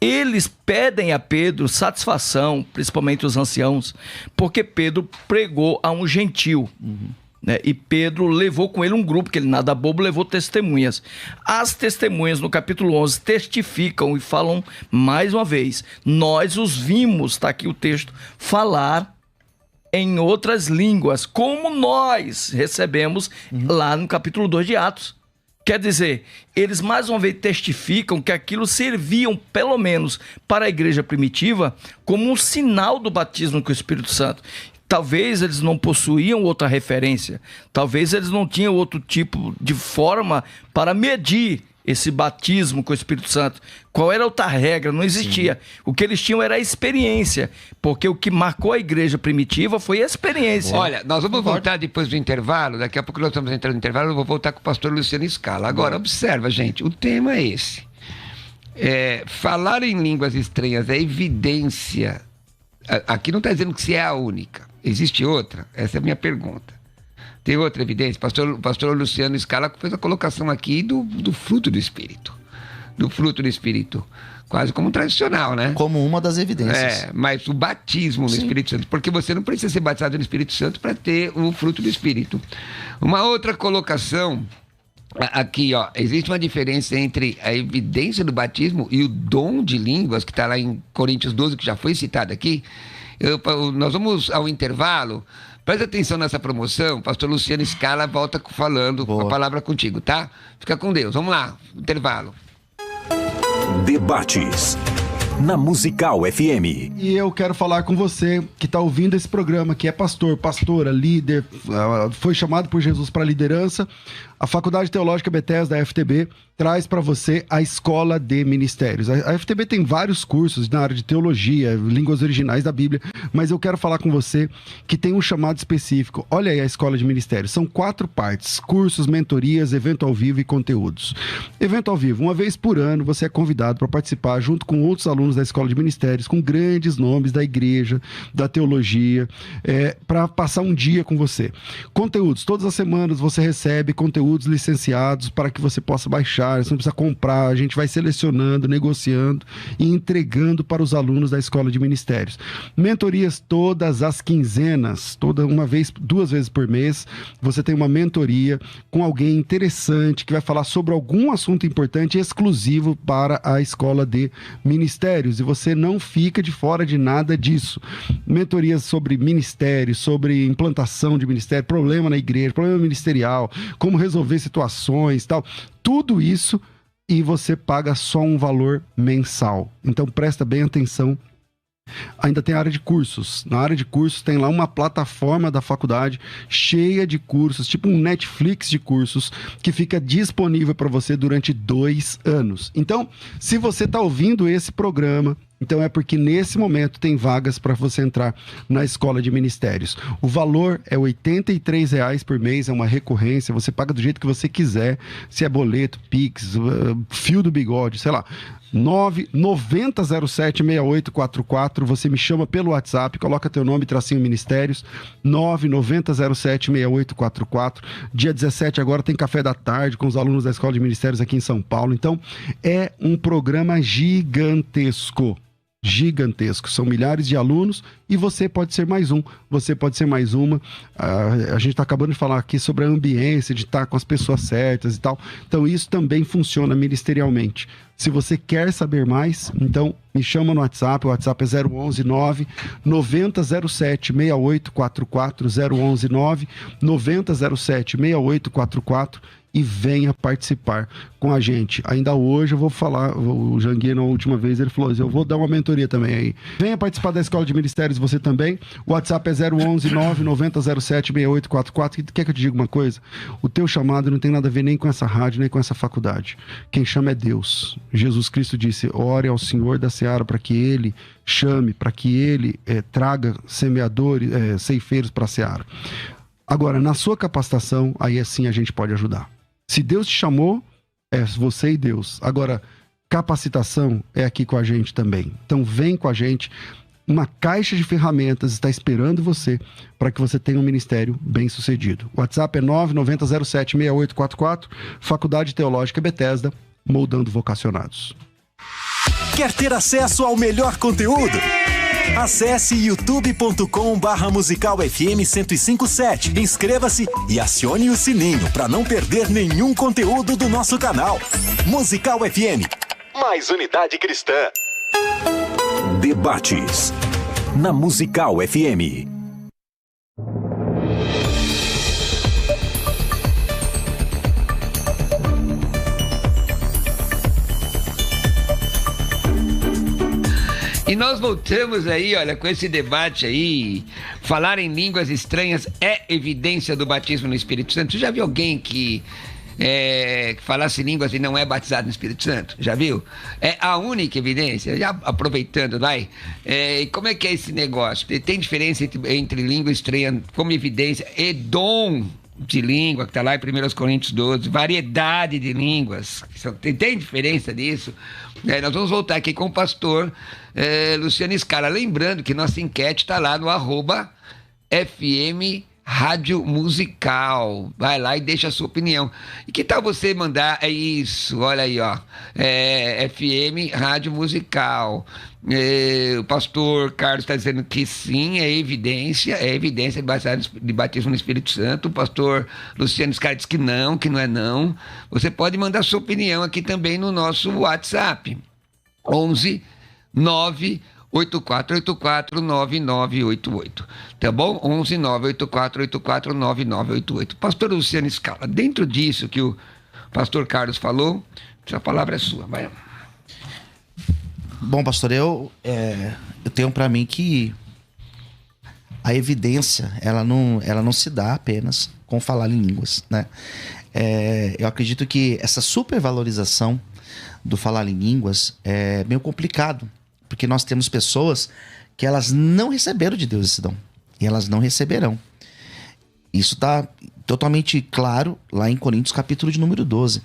Eles pedem a Pedro satisfação, principalmente os anciãos, porque Pedro pregou a um gentil. Né? E Pedro levou com ele um grupo, que ele nada bobo, levou testemunhas. As testemunhas no capítulo 11 testificam e falam mais uma vez. Nós os vimos, está aqui o texto, falar em outras línguas, como nós recebemos lá no capítulo 2 de Atos. Quer dizer, eles mais uma vez testificam que aquilo serviam, pelo menos para a igreja primitiva, como um sinal do batismo com o Espírito Santo. Talvez eles não possuíam outra referência, talvez eles não tinham outro tipo de forma para medir esse batismo com o Espírito Santo. Qual era a outra regra? Não existia. Sim. O que eles tinham era a experiência, porque o que marcou a igreja primitiva foi a experiência. Olha, nós vamos voltar depois do intervalo, daqui a pouco nós estamos entrando no intervalo, eu vou voltar com o pastor Luciano Scala. Agora, observa, gente, o tema é esse. Falar em línguas estranhas é evidência. Aqui não está dizendo que se é a única. Existe outra? Essa é a minha pergunta. Tem outra evidência? O pastor Luciano Scala fez a colocação aqui do fruto do Espírito. Do fruto do Espírito. Quase como um tradicional, né? Como uma das evidências. Mas o batismo no Espírito Santo. Porque você não precisa ser batizado no Espírito Santo para ter o fruto do Espírito. Uma outra colocação... Aqui, ó, existe uma diferença entre a evidência do batismo e o dom de línguas, que está lá em Coríntios 12, que já foi citado aqui. Nós vamos ao intervalo Presta atenção nessa promoção, pastor Luciano Scala volta falando a palavra contigo, tá? Fica com Deus, vamos lá, intervalo. Debates na Musical FM. E eu quero falar com você que está ouvindo esse programa, que é pastor, pastora, líder, foi chamado por Jesus para liderança. A Faculdade Teológica Bethesda, a FTB, traz para você a Escola de Ministérios. A FTB tem vários cursos na área de teologia, línguas originais da Bíblia, mas eu quero falar com você que tem um chamado específico. Olha aí a Escola de Ministérios. São 4 partes: cursos, mentorias, evento ao vivo e conteúdos. Evento ao vivo, uma vez por ano, você é convidado para participar junto com outros alunos da Escola de Ministérios, com grandes nomes da igreja, da teologia, para passar um dia com você. Conteúdos, todas as semanas você recebe conteúdos licenciados para que você possa baixar, você não precisa comprar, a gente vai selecionando, negociando e entregando para os alunos da Escola de Ministérios. Mentorias todas as quinzenas, duas vezes por mês, você tem uma mentoria com alguém interessante que vai falar sobre algum assunto importante exclusivo para a Escola de Ministérios, e você não fica de fora de nada disso. Mentorias sobre ministérios, sobre implantação de ministério, problema na igreja, problema ministerial, como resolver situações, tal, tudo isso, e você paga só um valor mensal. Então presta bem atenção. Ainda tem a área de cursos. Na área de cursos tem lá uma plataforma da faculdade cheia de cursos, tipo um Netflix de cursos, que fica disponível para você durante 2 anos. Então, se você está ouvindo esse programa, então é porque nesse momento tem vagas para você entrar na Escola de Ministérios. O valor é R$ 83,00 por mês, é uma recorrência, você paga do jeito que você quiser, se é boleto, Pix, fio do bigode, sei lá. 9007-6844, você me chama pelo WhatsApp, coloca teu nome, tracinho Ministérios, 9007-6844. Dia 17 agora tem café da tarde com os alunos da Escola de Ministérios aqui em São Paulo. Então, é um programa gigantesco. São milhares de alunos e você pode ser mais um, você pode ser mais uma. A gente está acabando de falar aqui sobre a ambiência, de estar com as pessoas certas e tal. Então isso também funciona ministerialmente. Se você quer saber mais, então me chama no WhatsApp, o WhatsApp é 011 9 9007 6844, 011 9 9007 6844, e venha participar com a gente. Ainda hoje eu vou falar, o Janguier na última vez ele falou, eu vou dar uma mentoria também aí. Venha participar da Escola de Ministérios você também. O WhatsApp é 011 9 9007 6844. Quer que eu te diga uma coisa? O teu chamado não tem nada a ver nem com essa rádio, nem com essa faculdade. Quem chama é Deus. Jesus Cristo disse, ore ao Senhor da Seara para que Ele chame, para que Ele traga semeadores, ceifeiros para a Seara. Agora, na sua capacitação, aí assim a gente pode ajudar. Se Deus te chamou, é você e Deus. Agora, capacitação é aqui com a gente também. Então vem com a gente. Uma caixa de ferramentas está esperando você para que você tenha um ministério bem sucedido. O WhatsApp é 990076844, Faculdade Teológica Bethesda, moldando vocacionados. Quer ter acesso ao melhor conteúdo? Acesse youtube.com/Musical FM 1057. Inscreva-se e acione o sininho para não perder nenhum conteúdo do nosso canal. Musical FM. Mais unidade cristã. Debates na Musical FM. E nós voltamos aí, olha, com esse debate aí. Falar em línguas estranhas é evidência do batismo no Espírito Santo. Você já viu alguém que falasse línguas e não é batizado no Espírito Santo? Já viu? É a única evidência. Já aproveitando, vai. Como é que é esse negócio? Tem diferença entre língua estranha como evidência e dom de língua, que está lá em 1 Coríntios 12, variedade de línguas. Tem diferença disso? Nós vamos voltar aqui com o pastor Luciano Scala. Lembrando que nossa enquete está lá no @FM Rádio Musical. Vai lá e deixa a sua opinião. E que tal você mandar, isso, olha aí, ó, FM Rádio Musical. O pastor Carlos está dizendo que sim, é evidência de batismo no Espírito Santo. O pastor Luciano Scala diz que não é não. Você pode mandar sua opinião aqui também no nosso WhatsApp, 11 9 11-984-88-9988. Tá bom? 11-984-88-9988. Pastor Luciano Scala, dentro disso que o pastor Carlos falou, essa palavra é sua. Vai. Bom, pastor, eu tenho para mim que a evidência, ela não se dá apenas com falar em línguas, né? Eu acredito que essa supervalorização do falar em línguas é meio complicado, porque nós temos pessoas que elas não receberam de Deus esse dom, e elas não receberão. Isso está totalmente claro lá em Coríntios, capítulo de número 12.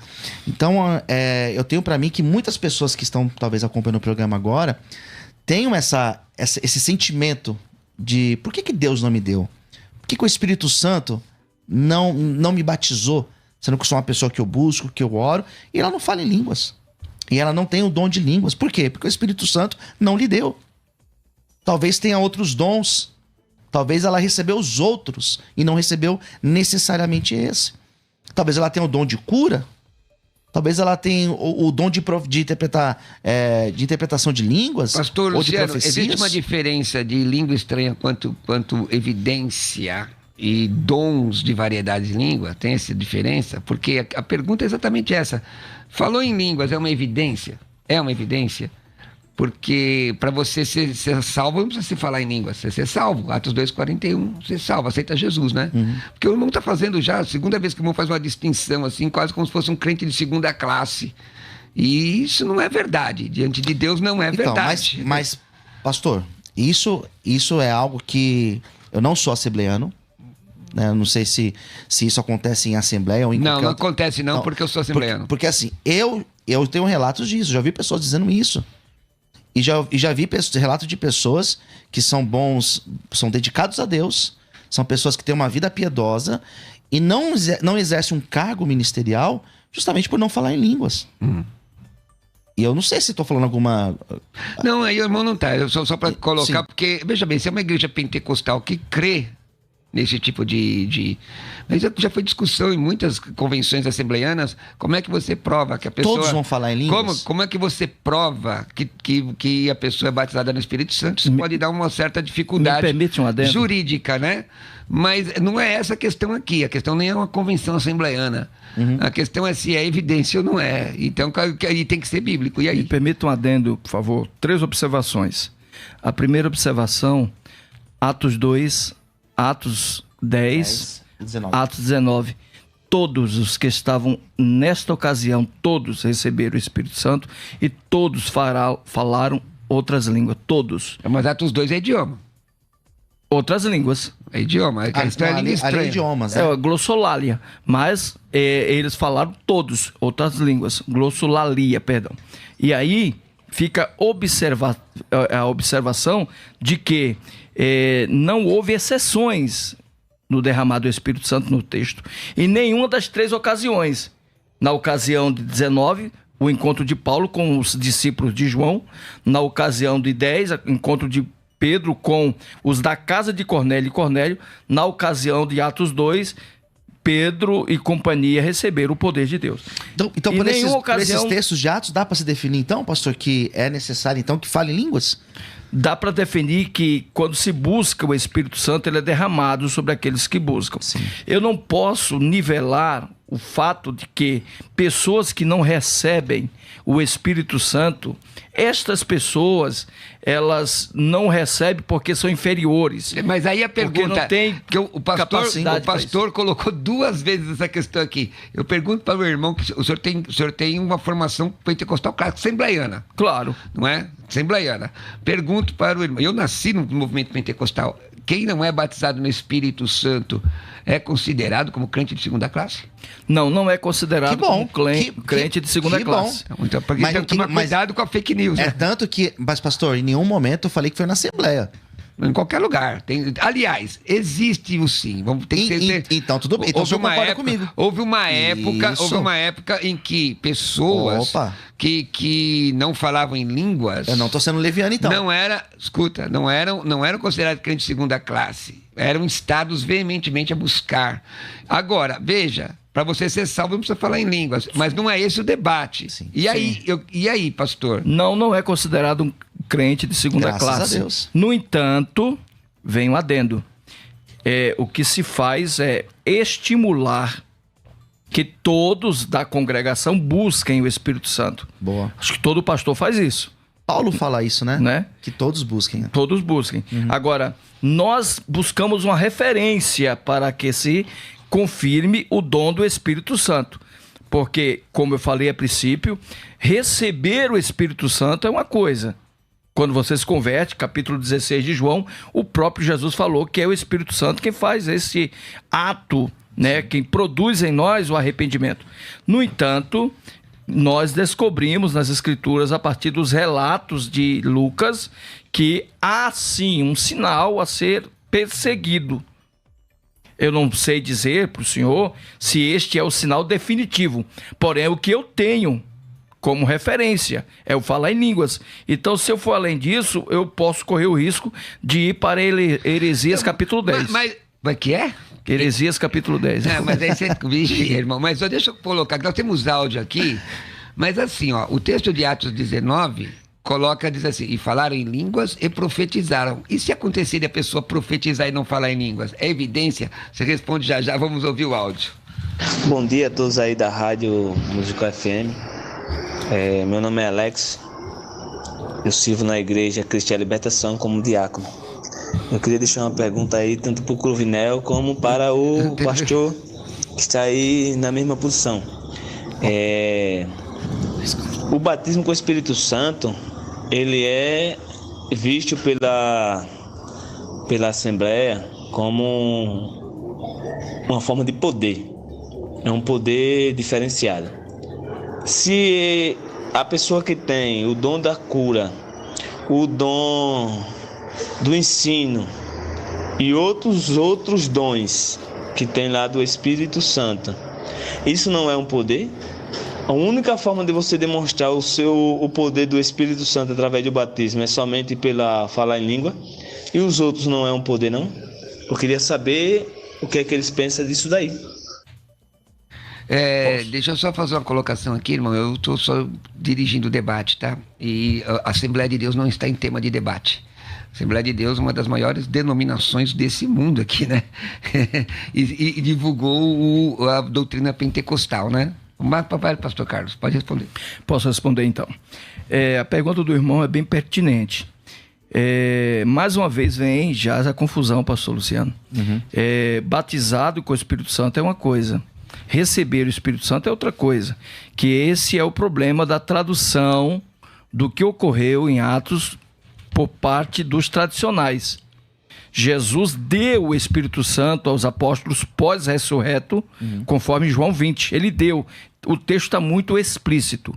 Então, eu tenho para mim que muitas pessoas que estão talvez acompanhando o programa agora tenham esse sentimento de por que Deus não me deu? Por que o Espírito Santo não me batizou? Sendo que eu sou uma pessoa que eu busco, que eu oro, e ela não fala em línguas. E ela não tem o dom de línguas. Por quê? Porque o Espírito Santo não lhe deu. Talvez tenha outros dons. Talvez ela recebeu os outros e não recebeu necessariamente esse. Talvez ela tenha o dom de cura. Talvez ela tenha o dom de interpretação de línguas. Pastor ou de Luciano, profecias. existe uma diferença de língua estranha quanto evidência e dons de variedade de língua? Tem essa diferença? Porque a pergunta é exatamente essa. Falou em línguas, é uma evidência? É uma evidência? Porque para você ser salvo, não precisa se falar em línguas. Você ser salvo, Atos 2,41, você salvo, aceita Jesus, né? Porque o irmão está fazendo já, a segunda vez que o irmão faz uma distinção, assim, quase como se fosse um crente de segunda classe. E isso não é verdade. Diante de Deus não é verdade. Mas, pastor, isso é algo que eu não sou assembleano. Eu não sei se isso acontece em assembleia ou em Não, qualquer não outra... acontece não, porque eu sou assembleano. Porque assim, eu tenho relatos disso, já vi pessoas dizendo isso. E já vi relatos de pessoas que são bons, são dedicados a Deus, são pessoas que têm uma vida piedosa e não exercem um cargo ministerial justamente por não falar em línguas. E eu não sei se estou falando alguma... Não, aí o irmão não tá. Só para colocar, Sim. porque, veja bem, se é uma igreja pentecostal que crê nesse tipo de... Mas já foi discussão em muitas convenções assembleianas, como é que você prova que a pessoa... Todos vão falar em línguas? Como é que você prova que a pessoa é batizada no Espírito Santo? Isso pode dar uma certa dificuldade Me permite um adendo? jurídica, né? Mas não é essa a questão aqui. A questão nem é uma convenção assembleiana. A questão é se é evidência ou não é. Então, aí tem que ser bíblico. E aí? Me permita um adendo, por favor. 3 observações. A primeira observação, Atos 2, Atos 10, 19. Atos 19. Todos os que estavam nesta ocasião, todos receberam o Espírito Santo e todos falaram outras línguas. Todos. Mas Atos 2 é idioma. Outras línguas. É idioma. A questão é língua Ali é estranha. idiomas, né? É a glossolalia. Mas eles falaram todos outras línguas. Glossolalia, perdão. E aí fica a observação de que não houve exceções no derramado do Espírito Santo no texto. Em nenhuma das 3 ocasiões. Na ocasião de 19, o encontro de Paulo com os discípulos de João. Na ocasião de 10, o encontro de Pedro com os da casa de Cornélio e Cornélio. Na ocasião de Atos 2, Pedro e companhia receberam o poder de Deus. Então Em por nenhuma esses ocasião- textos de Atos, dá para se definir então, pastor, que é necessário então que fale em línguas? Dá para definir que quando se busca o Espírito Santo, ele é derramado sobre aqueles que buscam. Sim. Eu não posso nivelar o fato de que pessoas que não recebem o Espírito Santo, estas pessoas, elas não recebem porque são inferiores. Mas aí a Porque pergunta... não tem que o capacidade para pastor colocou 2 vezes essa questão aqui. Eu pergunto para o irmão que o senhor tem uma formação pentecostal clássica, assembleiana, Claro. não é? Assembleiana. Pergunto para o irmão... Eu nasci no movimento pentecostal. Quem não é batizado no Espírito Santo é considerado como crente de segunda classe? Não é considerado Que bom. como crente de segunda que classe. bom. Então, porque Mas tem que tomar cuidado com a fake news, É né? tanto que... Mas, pastor, em nenhum momento eu falei que foi na Assembleia. Em qualquer lugar. Aliás, existe o sim. Tem que ser... Então, tudo bem. Então, o senhor concorda comigo. Houve uma Isso. época em que pessoas Opa. que não falavam em línguas... Eu não tô sendo leviano, então. Não eram considerados crentes de segunda classe. Eram instados veementemente a buscar. Agora, veja, para você ser salvo, não precisa falar em línguas. Mas não é esse o debate. Sim. E aí, pastor? Não é considerado um crente de segunda Graças classe. a Deus. No entanto, vem um adendo. O que se faz é estimular que todos da congregação busquem o Espírito Santo. Boa. Acho que todo pastor faz isso. Paulo fala isso, né? Né? Que todos busquem. Todos busquem. Agora, nós buscamos uma referência para que se confirme o dom do Espírito Santo. Porque, como eu falei a princípio, receber o Espírito Santo é uma coisa. Quando você se converte, capítulo 16 de João, o próprio Jesus falou que é o Espírito Santo quem faz esse ato, né? Quem produz em nós o arrependimento. No entanto, nós descobrimos nas Escrituras, a partir dos relatos de Lucas, que há sim um sinal a ser perseguido. Eu não sei dizer para o senhor se este é o sinal definitivo, porém o que eu tenho como referência é o falar em línguas. Então, se eu for além disso, eu posso correr o risco de ir para Heresias capítulo 10. Mas que é? Heresias capítulo 10. Mas aí você... Vixe, irmão, mas deixa eu colocar, nós temos áudio aqui, mas assim, ó, o texto de Atos 19 diz assim, e falaram em línguas e profetizaram. E se acontecer de a pessoa profetizar e não falar em línguas? É evidência? Você responde já, vamos ouvir o áudio. Bom dia a todos aí da Rádio Música FM. Meu nome é Alex, eu sirvo na Igreja Cristiana Libertação como diácono. Eu queria deixar uma pergunta aí, tanto para o Cruvinel como para o pastor que está aí na mesma posição. O batismo com o Espírito Santo, ele é visto pela Assembleia como uma forma de poder. É um poder diferenciado. Se a pessoa que tem o dom da cura, o dom do ensino e outros dons que tem lá do Espírito Santo, isso não é um poder? A única forma de você demonstrar o poder do Espírito Santo através do batismo é somente pela falar em língua, e os outros não é um poder, não? Eu queria saber o que é que eles pensam disso daí. Deixa eu só fazer uma colocação aqui, irmão. Eu estou só dirigindo o debate, tá? E a Assembleia de Deus não está em tema de debate. A Assembleia de Deus é uma das maiores denominações desse mundo aqui, né? e divulgou a doutrina pentecostal, né? Mas, papai, pastor Carlos, pode responder. Posso responder, então. A pergunta do irmão é bem pertinente. Mais uma vez vem já a confusão, pastor Luciano. Batizado com o Espírito Santo é uma coisa. Receber o Espírito Santo é outra coisa. Que esse é o problema da tradução do que ocorreu em Atos por parte dos tradicionais. Jesus deu o Espírito Santo aos apóstolos pós-ressurreto, conforme João 20. Ele deu. O texto está muito explícito.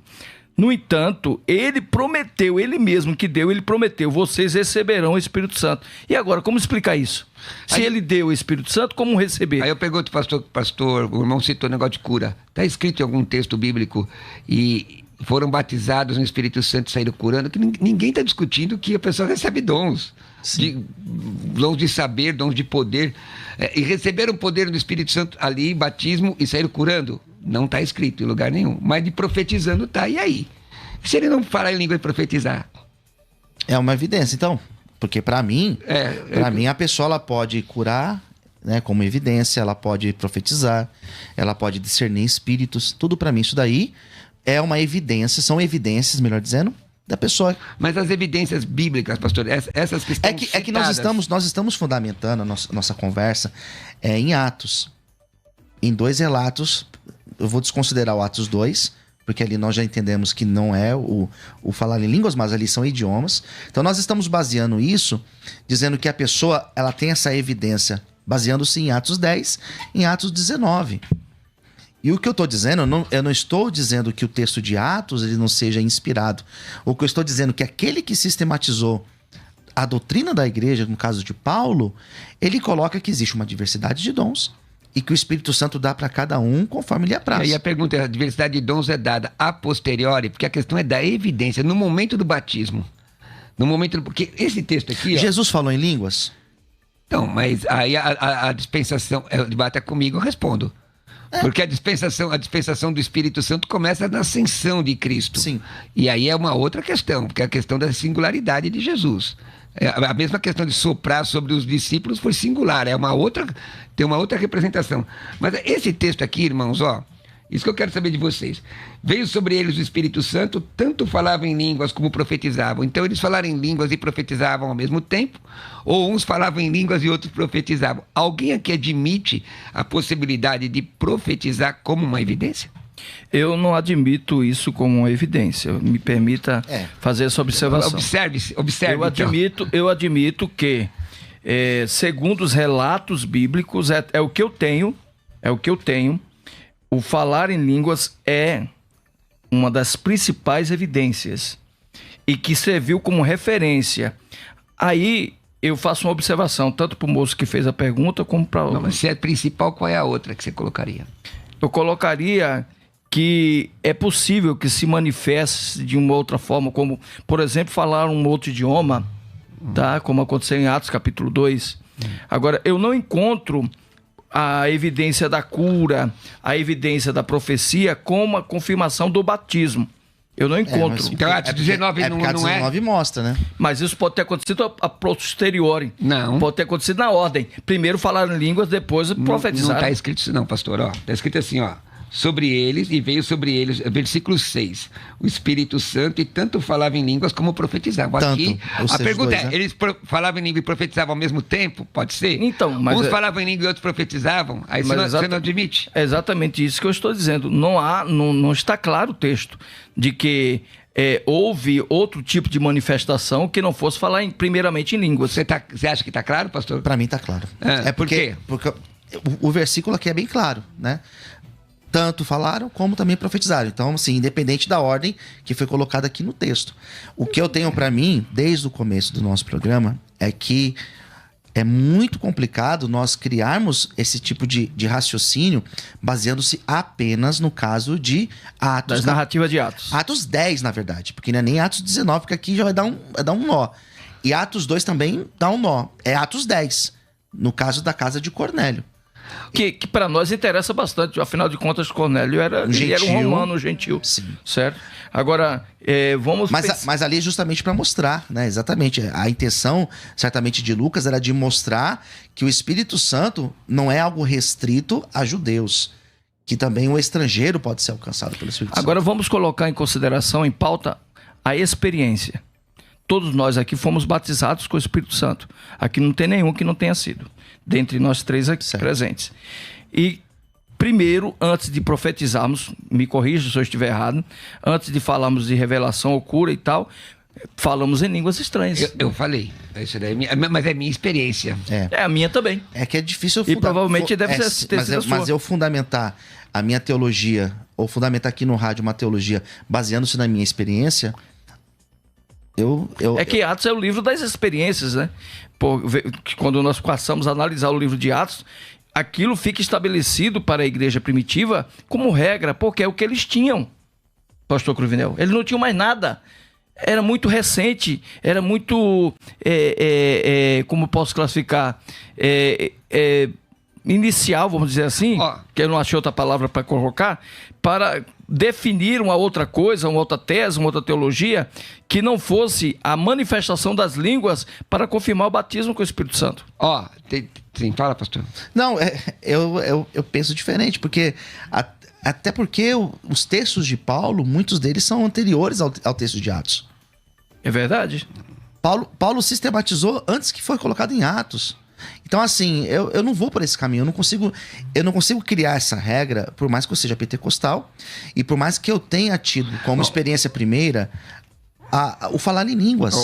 No entanto, ele prometeu, ele mesmo que deu, ele prometeu, vocês receberão o Espírito Santo. E agora, como explicar isso? Se ele deu o Espírito Santo, como receber? Aí eu pergunto, pastor, o irmão citou o negócio de cura. Está escrito em algum texto bíblico e foram batizados no Espírito Santo e saíram curando, que ninguém está discutindo que a pessoa recebe dons. Dons de saber, dons de poder. E receberam o poder do Espírito Santo ali, batismo, e saíram curando. Não está escrito em lugar nenhum. Mas de profetizando está. E aí? Se ele não falar em língua e profetizar? É uma evidência, então. Porque para mim, a pessoa ela pode curar, né, como evidência, ela pode profetizar, ela pode discernir espíritos. Tudo para mim, isso daí é uma evidência, são evidências, melhor dizendo, da pessoa. Mas as evidências bíblicas, pastor, essas que estão É que nós estamos fundamentando a nossa conversa em Atos. Em 2 relatos, eu vou desconsiderar o Atos 2, porque ali nós já entendemos que não é o falar em línguas, mas ali são idiomas. Então nós estamos baseando isso, dizendo que a pessoa ela tem essa evidência, baseando-se em Atos 10, em Atos 19. E o que eu estou dizendo, eu não estou dizendo que o texto de Atos ele não seja inspirado. O que eu estou dizendo é que aquele que sistematizou a doutrina da igreja, no caso de Paulo, ele coloca que existe uma diversidade de dons e que o Espírito Santo dá para cada um conforme lhe apraz. E a pergunta é, a diversidade de dons é dada a posteriori, porque a questão é da evidência, no momento do batismo. Porque esse texto aqui... Jesus falou em línguas? Então, mas aí a dispensação, o debate é comigo, eu respondo. Porque a dispensação do Espírito Santo começa na ascensão de Cristo. Sim. E aí é uma outra questão, porque é a questão da singularidade de Jesus. A mesma questão de soprar sobre os discípulos foi singular, tem uma outra representação. Mas esse texto aqui, irmãos, isso que eu quero saber de vocês. Veio sobre eles o Espírito Santo, tanto falavam em línguas como profetizavam. Então eles falaram em línguas e profetizavam ao mesmo tempo? Ou uns falavam em línguas e outros profetizavam? Alguém aqui admite a possibilidade de profetizar como uma evidência? Eu não admito isso como uma evidência. Me permita fazer essa observação. Observe. Eu admito que, segundo os relatos bíblicos, é o que eu tenho, o falar em línguas é uma das principais evidências e que serviu como referência. Aí eu faço uma observação, tanto para o moço que fez a pergunta, como para... Não, mas se é principal, qual é a outra que você colocaria? Eu colocaria que é possível que se manifeste de uma outra forma, como, por exemplo, falar um outro idioma, tá? Como aconteceu em Atos capítulo 2. Agora, eu não encontro a evidência da cura, a evidência da profecia como a confirmação do batismo. Eu não encontro. Então, Atos 19 não é? 19 mostra, né? Mas isso pode ter acontecido a posteriori. Não. Pode ter acontecido na ordem. Primeiro falaram em línguas, depois profetizaram. Não está escrito isso não, pastor. Está escrito assim, sobre eles, e veio sobre eles, versículo 6, o Espírito Santo, e tanto falava em línguas como profetizavam. Aqui, a pergunta é, eles falavam em língua e profetizavam ao mesmo tempo? Pode ser? Então, mas uns falavam em língua e outros profetizavam? Aí você não admite? É exatamente isso que eu estou dizendo. Não está claro o texto de que houve outro tipo de manifestação que não fosse falar primeiramente em línguas. Você acha que está claro, pastor? Para mim está claro. Por quê? Porque o versículo aqui é bem claro, né? Tanto falaram como também profetizaram. Então, assim, independente da ordem que foi colocada aqui no texto. O que eu tenho para mim, desde o começo do nosso programa, é que é muito complicado nós criarmos esse tipo de raciocínio baseando-se apenas no caso de Atos. Das narrativas de Atos. Atos 10, na verdade. Porque não é nem Atos 19, porque aqui já vai dar um nó. E Atos 2 também dá um nó. É Atos 10, no caso da casa de Cornélio. Que para nós interessa bastante, afinal de contas, Cornélio era um romano gentil. Sim. Certo? Agora, vamos... Mas ali é justamente para mostrar, né? Exatamente. A intenção, certamente, de Lucas era de mostrar que o Espírito Santo não é algo restrito a judeus, que também o estrangeiro pode ser alcançado pelo Espírito Santo. Agora vamos colocar em consideração, em pauta, a experiência. Todos nós aqui fomos batizados com o Espírito Santo. Aqui não tem nenhum que não tenha sido, dentre nós três aqui presentes. E primeiro, antes de profetizarmos, me corrija se eu estiver errado, antes de falarmos de revelação ou cura e tal, falamos em línguas estranhas. Eu falei, isso daí, mas é minha experiência. É a minha também. É que é difícil... E provavelmente deve ter sido a sua. Mas eu fundamentar a minha teologia, ou fundamentar aqui no rádio uma teologia baseando-se na minha experiência... que Atos é o livro das experiências, né? Quando nós passamos a analisar o livro de Atos, aquilo fica estabelecido para a igreja primitiva como regra, porque é o que eles tinham, pastor Cruvinel. Eles não tinham mais nada. Era muito recente, era muito... como posso classificar? Inicial, vamos dizer assim, que eu não achei outra palavra para colocar, para definir uma outra coisa, uma outra tese, uma outra teologia, que não fosse a manifestação das línguas para confirmar o batismo com o Espírito Santo. Sim, fala, pastor. Não, eu penso diferente, porque até porque os textos de Paulo, muitos deles são anteriores ao texto de Atos. É verdade. Paulo sistematizou antes que foi colocado em Atos. Então, assim, eu não vou por esse caminho. Eu não consigo criar essa regra, por mais que eu seja pentecostal, e por mais que eu tenha tido como experiência primeira o falar em línguas.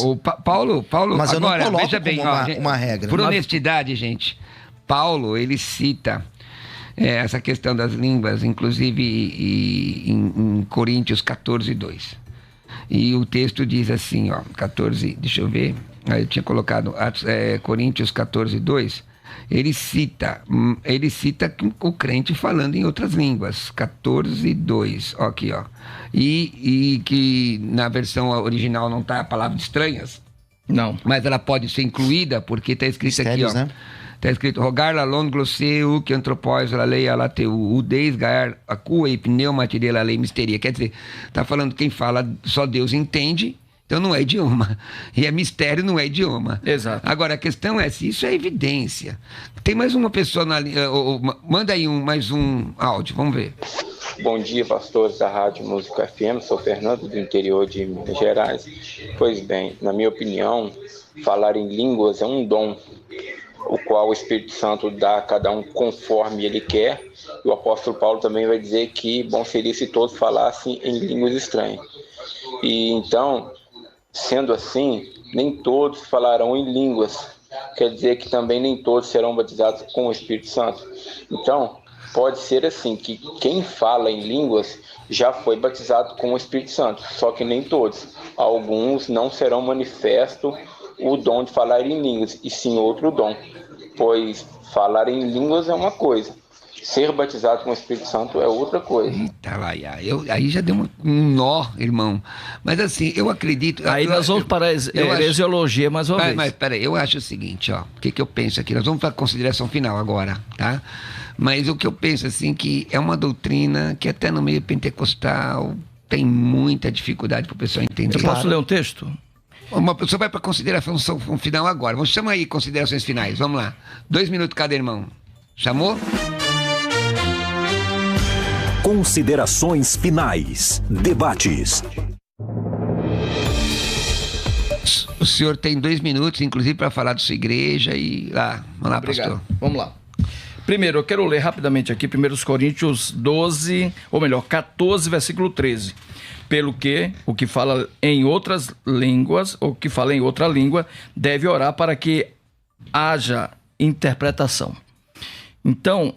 Paulo, mas eu não coloco veja bem, uma regra. Por honestidade, gente, Paulo, ele cita essa questão das línguas, inclusive em Coríntios 14, 2. E o texto diz assim, 14, deixa eu ver... Eu tinha colocado Coríntios 14, 2. Ele cita o crente falando em outras línguas. 14, 2. Aqui, E que na versão original não está a palavra de estranhas. Não. Mas ela pode ser incluída, porque está escrito Mistérios, aqui, né? Está escrito, rogar la lon glosseu, que antropós la lei alateu, udeis gaar acua e pneumatirei la lei misteria. Quer dizer, está falando quem fala só Deus entende, então não é idioma. E é mistério, não é idioma. Exato. Agora, a questão é se isso é evidência. Tem mais uma pessoa na linha. Manda aí mais um áudio, vamos ver. Bom dia, pastores da Rádio Música FM. Sou Fernando, do interior de Minas Gerais. Pois bem, na minha opinião, falar em línguas é um dom, o qual o Espírito Santo dá a cada um conforme ele quer. E o apóstolo Paulo também vai dizer que bom seria se todos falassem em línguas estranhas. E então, sendo assim, nem todos falarão em línguas. Quer dizer que também nem todos serão batizados com o Espírito Santo. Então, pode ser assim, que quem fala em línguas já foi batizado com o Espírito Santo, só que nem todos. Alguns não serão manifesto o dom de falar em línguas, e sim outro dom, pois falar em línguas é uma coisa, ser batizado com o Espírito Santo é outra coisa. Eita, aí já deu um nó, irmão. Mas assim, eu acredito... Aí nós vamos para a heresiologia mais uma vez. Mas peraí, eu acho o seguinte, ó, o que eu penso aqui? Nós vamos para a consideração final agora, tá? Mas o que eu penso, assim, que é uma doutrina que até no meio pentecostal tem muita dificuldade para o pessoal entender. Eu posso ler um texto? Uma pessoa vai para a consideração final agora. Vamos chamar aí considerações finais, vamos lá. 2 minutos cada irmão. Chamou? Considerações finais. Debates. O senhor tem 2 minutos, inclusive, para falar da sua igreja e lá. Vamos lá, obrigado. pastor. Vamos lá. Primeiro, eu quero ler rapidamente aqui 1 Coríntios 12, ou melhor, 14, versículo 13. Pelo que o que fala em outras línguas, ou que fala em outra língua, deve orar para que haja interpretação. Então,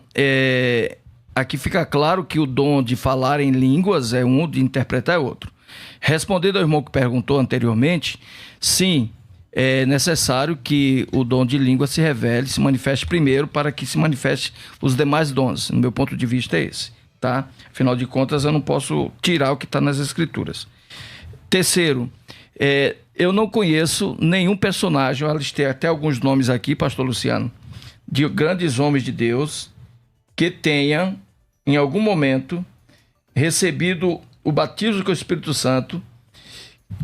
aqui fica claro que o dom de falar em línguas é um, de interpretar é outro. Respondendo ao irmão que perguntou anteriormente, sim, é necessário que o dom de língua se revele, se manifeste primeiro, para que se manifeste os demais dons. No meu ponto de vista é esse, tá? Afinal de contas, eu não posso tirar o que está nas Escrituras. Terceiro, eu não conheço nenhum personagem, eu alistei até alguns nomes aqui, pastor Luciano, de grandes homens de Deus que tenha, em algum momento, recebido o batismo com o Espírito Santo,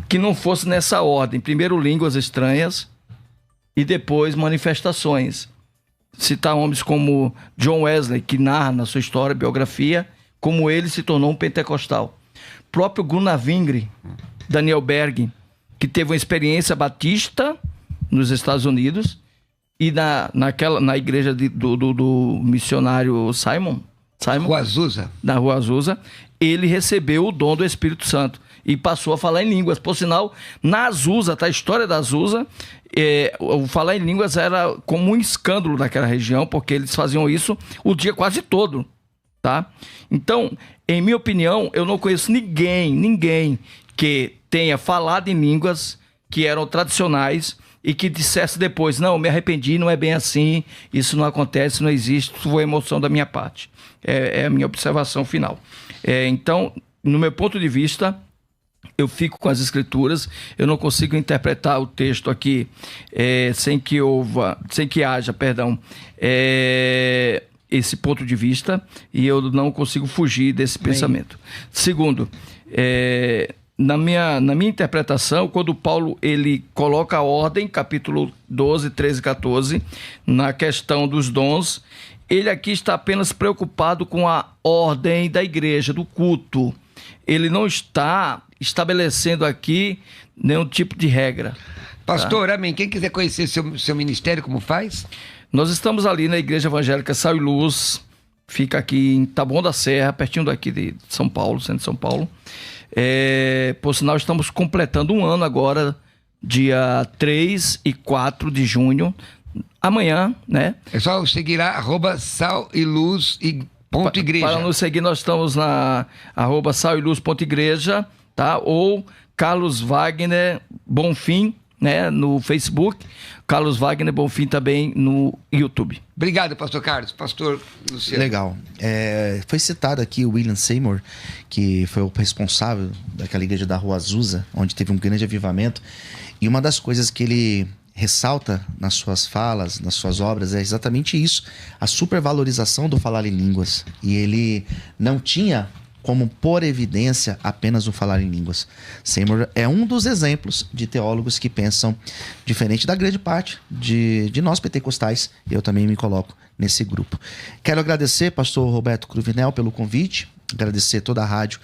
que não fosse nessa ordem. Primeiro línguas estranhas e depois manifestações. Citar homens como John Wesley, que narra na sua história, biografia, como ele se tornou um pentecostal. Próprio Gunnar Wingre, Daniel Berg, que teve uma experiência batista nos Estados Unidos e na igreja do missionário Simon, Rua Azusa. Na Rua Azusa, ele recebeu o dom do Espírito Santo e passou a falar em línguas. Por sinal, na Azusa, tá? A história da Azusa, o falar em línguas era como um escândalo naquela região, porque eles faziam isso o dia quase todo, tá? Então, em minha opinião, eu não conheço ninguém que tenha falado em línguas que eram tradicionais e que dissesse depois, não, me arrependi, não é bem assim, isso não acontece, não existe, isso foi emoção da minha parte. É a minha observação final. Então, no meu ponto de vista, eu fico com as Escrituras, eu não consigo interpretar o texto aqui sem que haja esse ponto de vista, e eu não consigo fugir desse pensamento. Segundo, na minha interpretação, quando Paulo ele coloca a ordem, capítulo 12, 13 e 14, na questão dos dons, ele aqui está apenas preocupado com a ordem da igreja, do culto. Ele não está estabelecendo aqui nenhum tipo de regra. Pastor, amém. Quem quiser conhecer seu ministério, como faz? Nós estamos ali na Igreja Evangélica Sal e Luz, fica aqui em Taboão da Serra, pertinho daqui de São Paulo, centro de São Paulo. Por sinal, estamos completando um ano agora, dia 3 e 4 de junho, amanhã, né? É só seguir lá, @sal-e-luz.igreja. Para nos seguir, nós estamos na @sal-e-luz.igreja, tá? Ou Carlos Wagner Bonfim, né? No Facebook, Carlos Wagner Bonfim também no YouTube. Obrigado, pastor Carlos. Pastor Luciano. Legal. Foi citado aqui o William Seymour, que foi o responsável daquela igreja da Rua Azusa, onde teve um grande avivamento. E uma das coisas que ele ressalta nas suas falas, nas suas obras, é exatamente isso, a supervalorização do falar em línguas. E ele não tinha como por evidência apenas o falar em línguas. Seymour é um dos exemplos de teólogos que pensam diferente da grande parte de nós pentecostais. Eu também me coloco nesse grupo. Quero agradecer, pastor Roberto Cruvinel, pelo convite. Agradecer toda a rádio,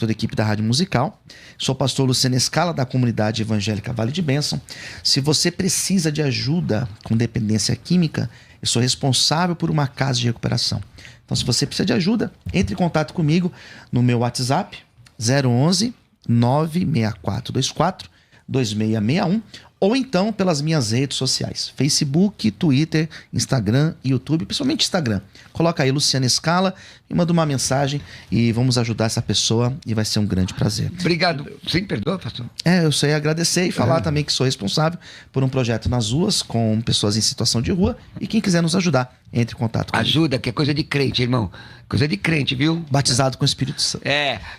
toda a equipe da Rádio Musical. Sou o pastor Luciano Escala, da comunidade evangélica Vale de Bênção. Se você precisa de ajuda com dependência química, eu sou responsável por uma casa de recuperação. Então, se você precisa de ajuda, entre em contato comigo no meu WhatsApp, 011 96424 2661, ou então pelas minhas redes sociais, Facebook, Twitter, Instagram e YouTube, principalmente Instagram. Coloca aí Luciano Escala, me manda uma mensagem e vamos ajudar essa pessoa e vai ser um grande prazer. Obrigado. Você me perdoa, pastor? Eu só ia agradecer e falar também que sou responsável por um projeto nas ruas com pessoas em situação de rua, e quem quiser nos ajudar, entre em contato comigo. Ajuda, que é coisa de crente, irmão. Coisa de crente, viu? Batizado com o Espírito Santo.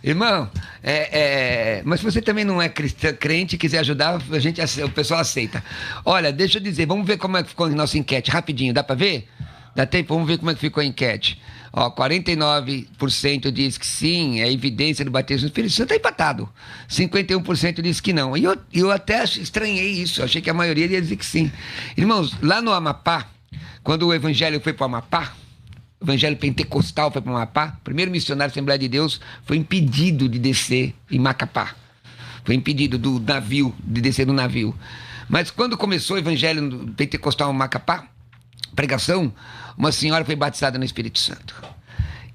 Irmão, mas se você também não é crente e quiser ajudar, o pessoal aceita. Olha, deixa eu dizer, vamos ver como é que ficou a nossa enquete, rapidinho, dá pra ver? Dá tempo? Vamos ver como é que ficou a enquete. 49% diz que sim, é evidência do batismo do Espírito Santo, tá empatado. 51% diz que não. E eu até estranhei isso, achei que a maioria ia dizer que sim. Irmãos, lá no Amapá, quando o evangelho foi para o Amapá, o evangelho pentecostal foi para o Amapá, o primeiro missionário da Assembleia de Deus foi impedido de descer em Macapá. Foi impedido do navio, de descer do navio. Mas quando começou o evangelho pentecostal em Macapá, pregação, uma senhora foi batizada no Espírito Santo.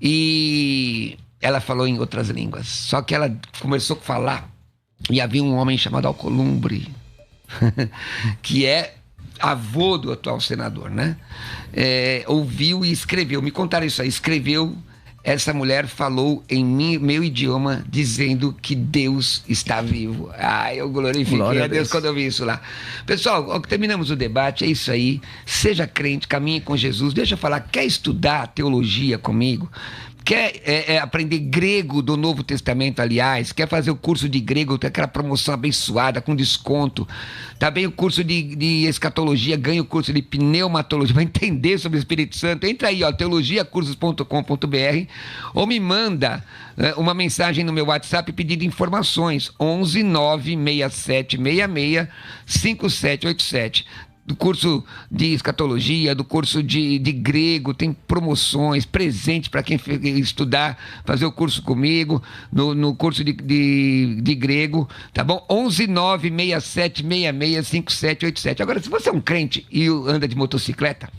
E ela falou em outras línguas. Só que ela começou a falar e havia um homem chamado Alcolumbre, que é avô do atual senador, né? Ouviu e escreveu. Me contaram isso aí. Escreveu. Essa mulher falou em meu idioma, dizendo que Deus está vivo. Eu glorifiquei a Deus quando eu vi isso lá. Pessoal, terminamos o debate, é isso aí. Seja crente, caminhe com Jesus. Deixa eu falar, quer estudar teologia comigo? Quer aprender grego do Novo Testamento, aliás? Quer fazer o curso de grego, tem aquela promoção abençoada, com desconto. Também o curso de escatologia, ganha o curso de pneumatologia, vai entender sobre o Espírito Santo. Entra aí, teologiacursos.com.br, ou me manda uma mensagem no meu WhatsApp pedindo informações, 11 967 66 5787. Do curso de escatologia, do curso de grego, tem promoções, presentes para quem estudar, fazer o curso comigo, no curso de grego, tá bom? 11 967 66 5787. Agora, se você é um crente e anda de motocicleta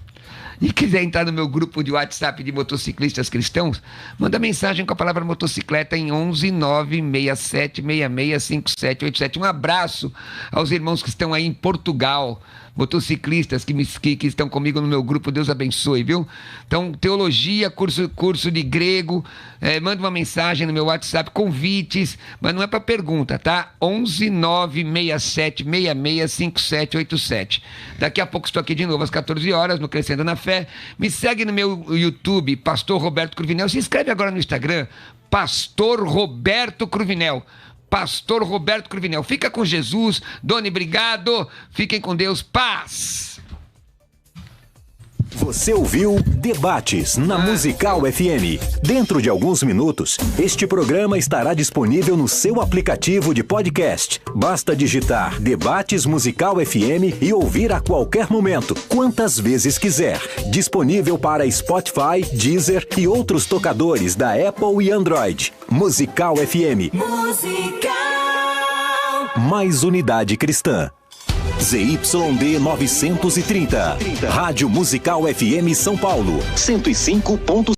e quiser entrar no meu grupo de WhatsApp de motociclistas cristãos, manda mensagem com a palavra motocicleta em 11 967 66 5787. Um abraço aos irmãos que estão aí em Portugal, motociclistas que estão comigo no meu grupo. Deus abençoe, viu? Então, teologia, curso de grego, manda uma mensagem no meu WhatsApp, convites, mas não é para pergunta, tá? 11 967 66 5787. Daqui a pouco estou aqui de novo às 14 horas no Crescendo na Fé. Me segue no meu YouTube, Pastor Roberto Cruvinel. Se inscreve agora no Instagram, Pastor Roberto Cruvinel. Pastor Roberto Cruvinel. Fica com Jesus. Doni, obrigado. Fiquem com Deus. Paz. Você ouviu Debates na Musical FM. Dentro de alguns minutos, este programa estará disponível no seu aplicativo de podcast. Basta digitar Debates Musical FM e ouvir a qualquer momento, quantas vezes quiser. Disponível para Spotify, Deezer e outros tocadores da Apple e Android. Musical FM. Musical. Mais unidade cristã. ZYD 930. Rádio Musical FM São Paulo. 105.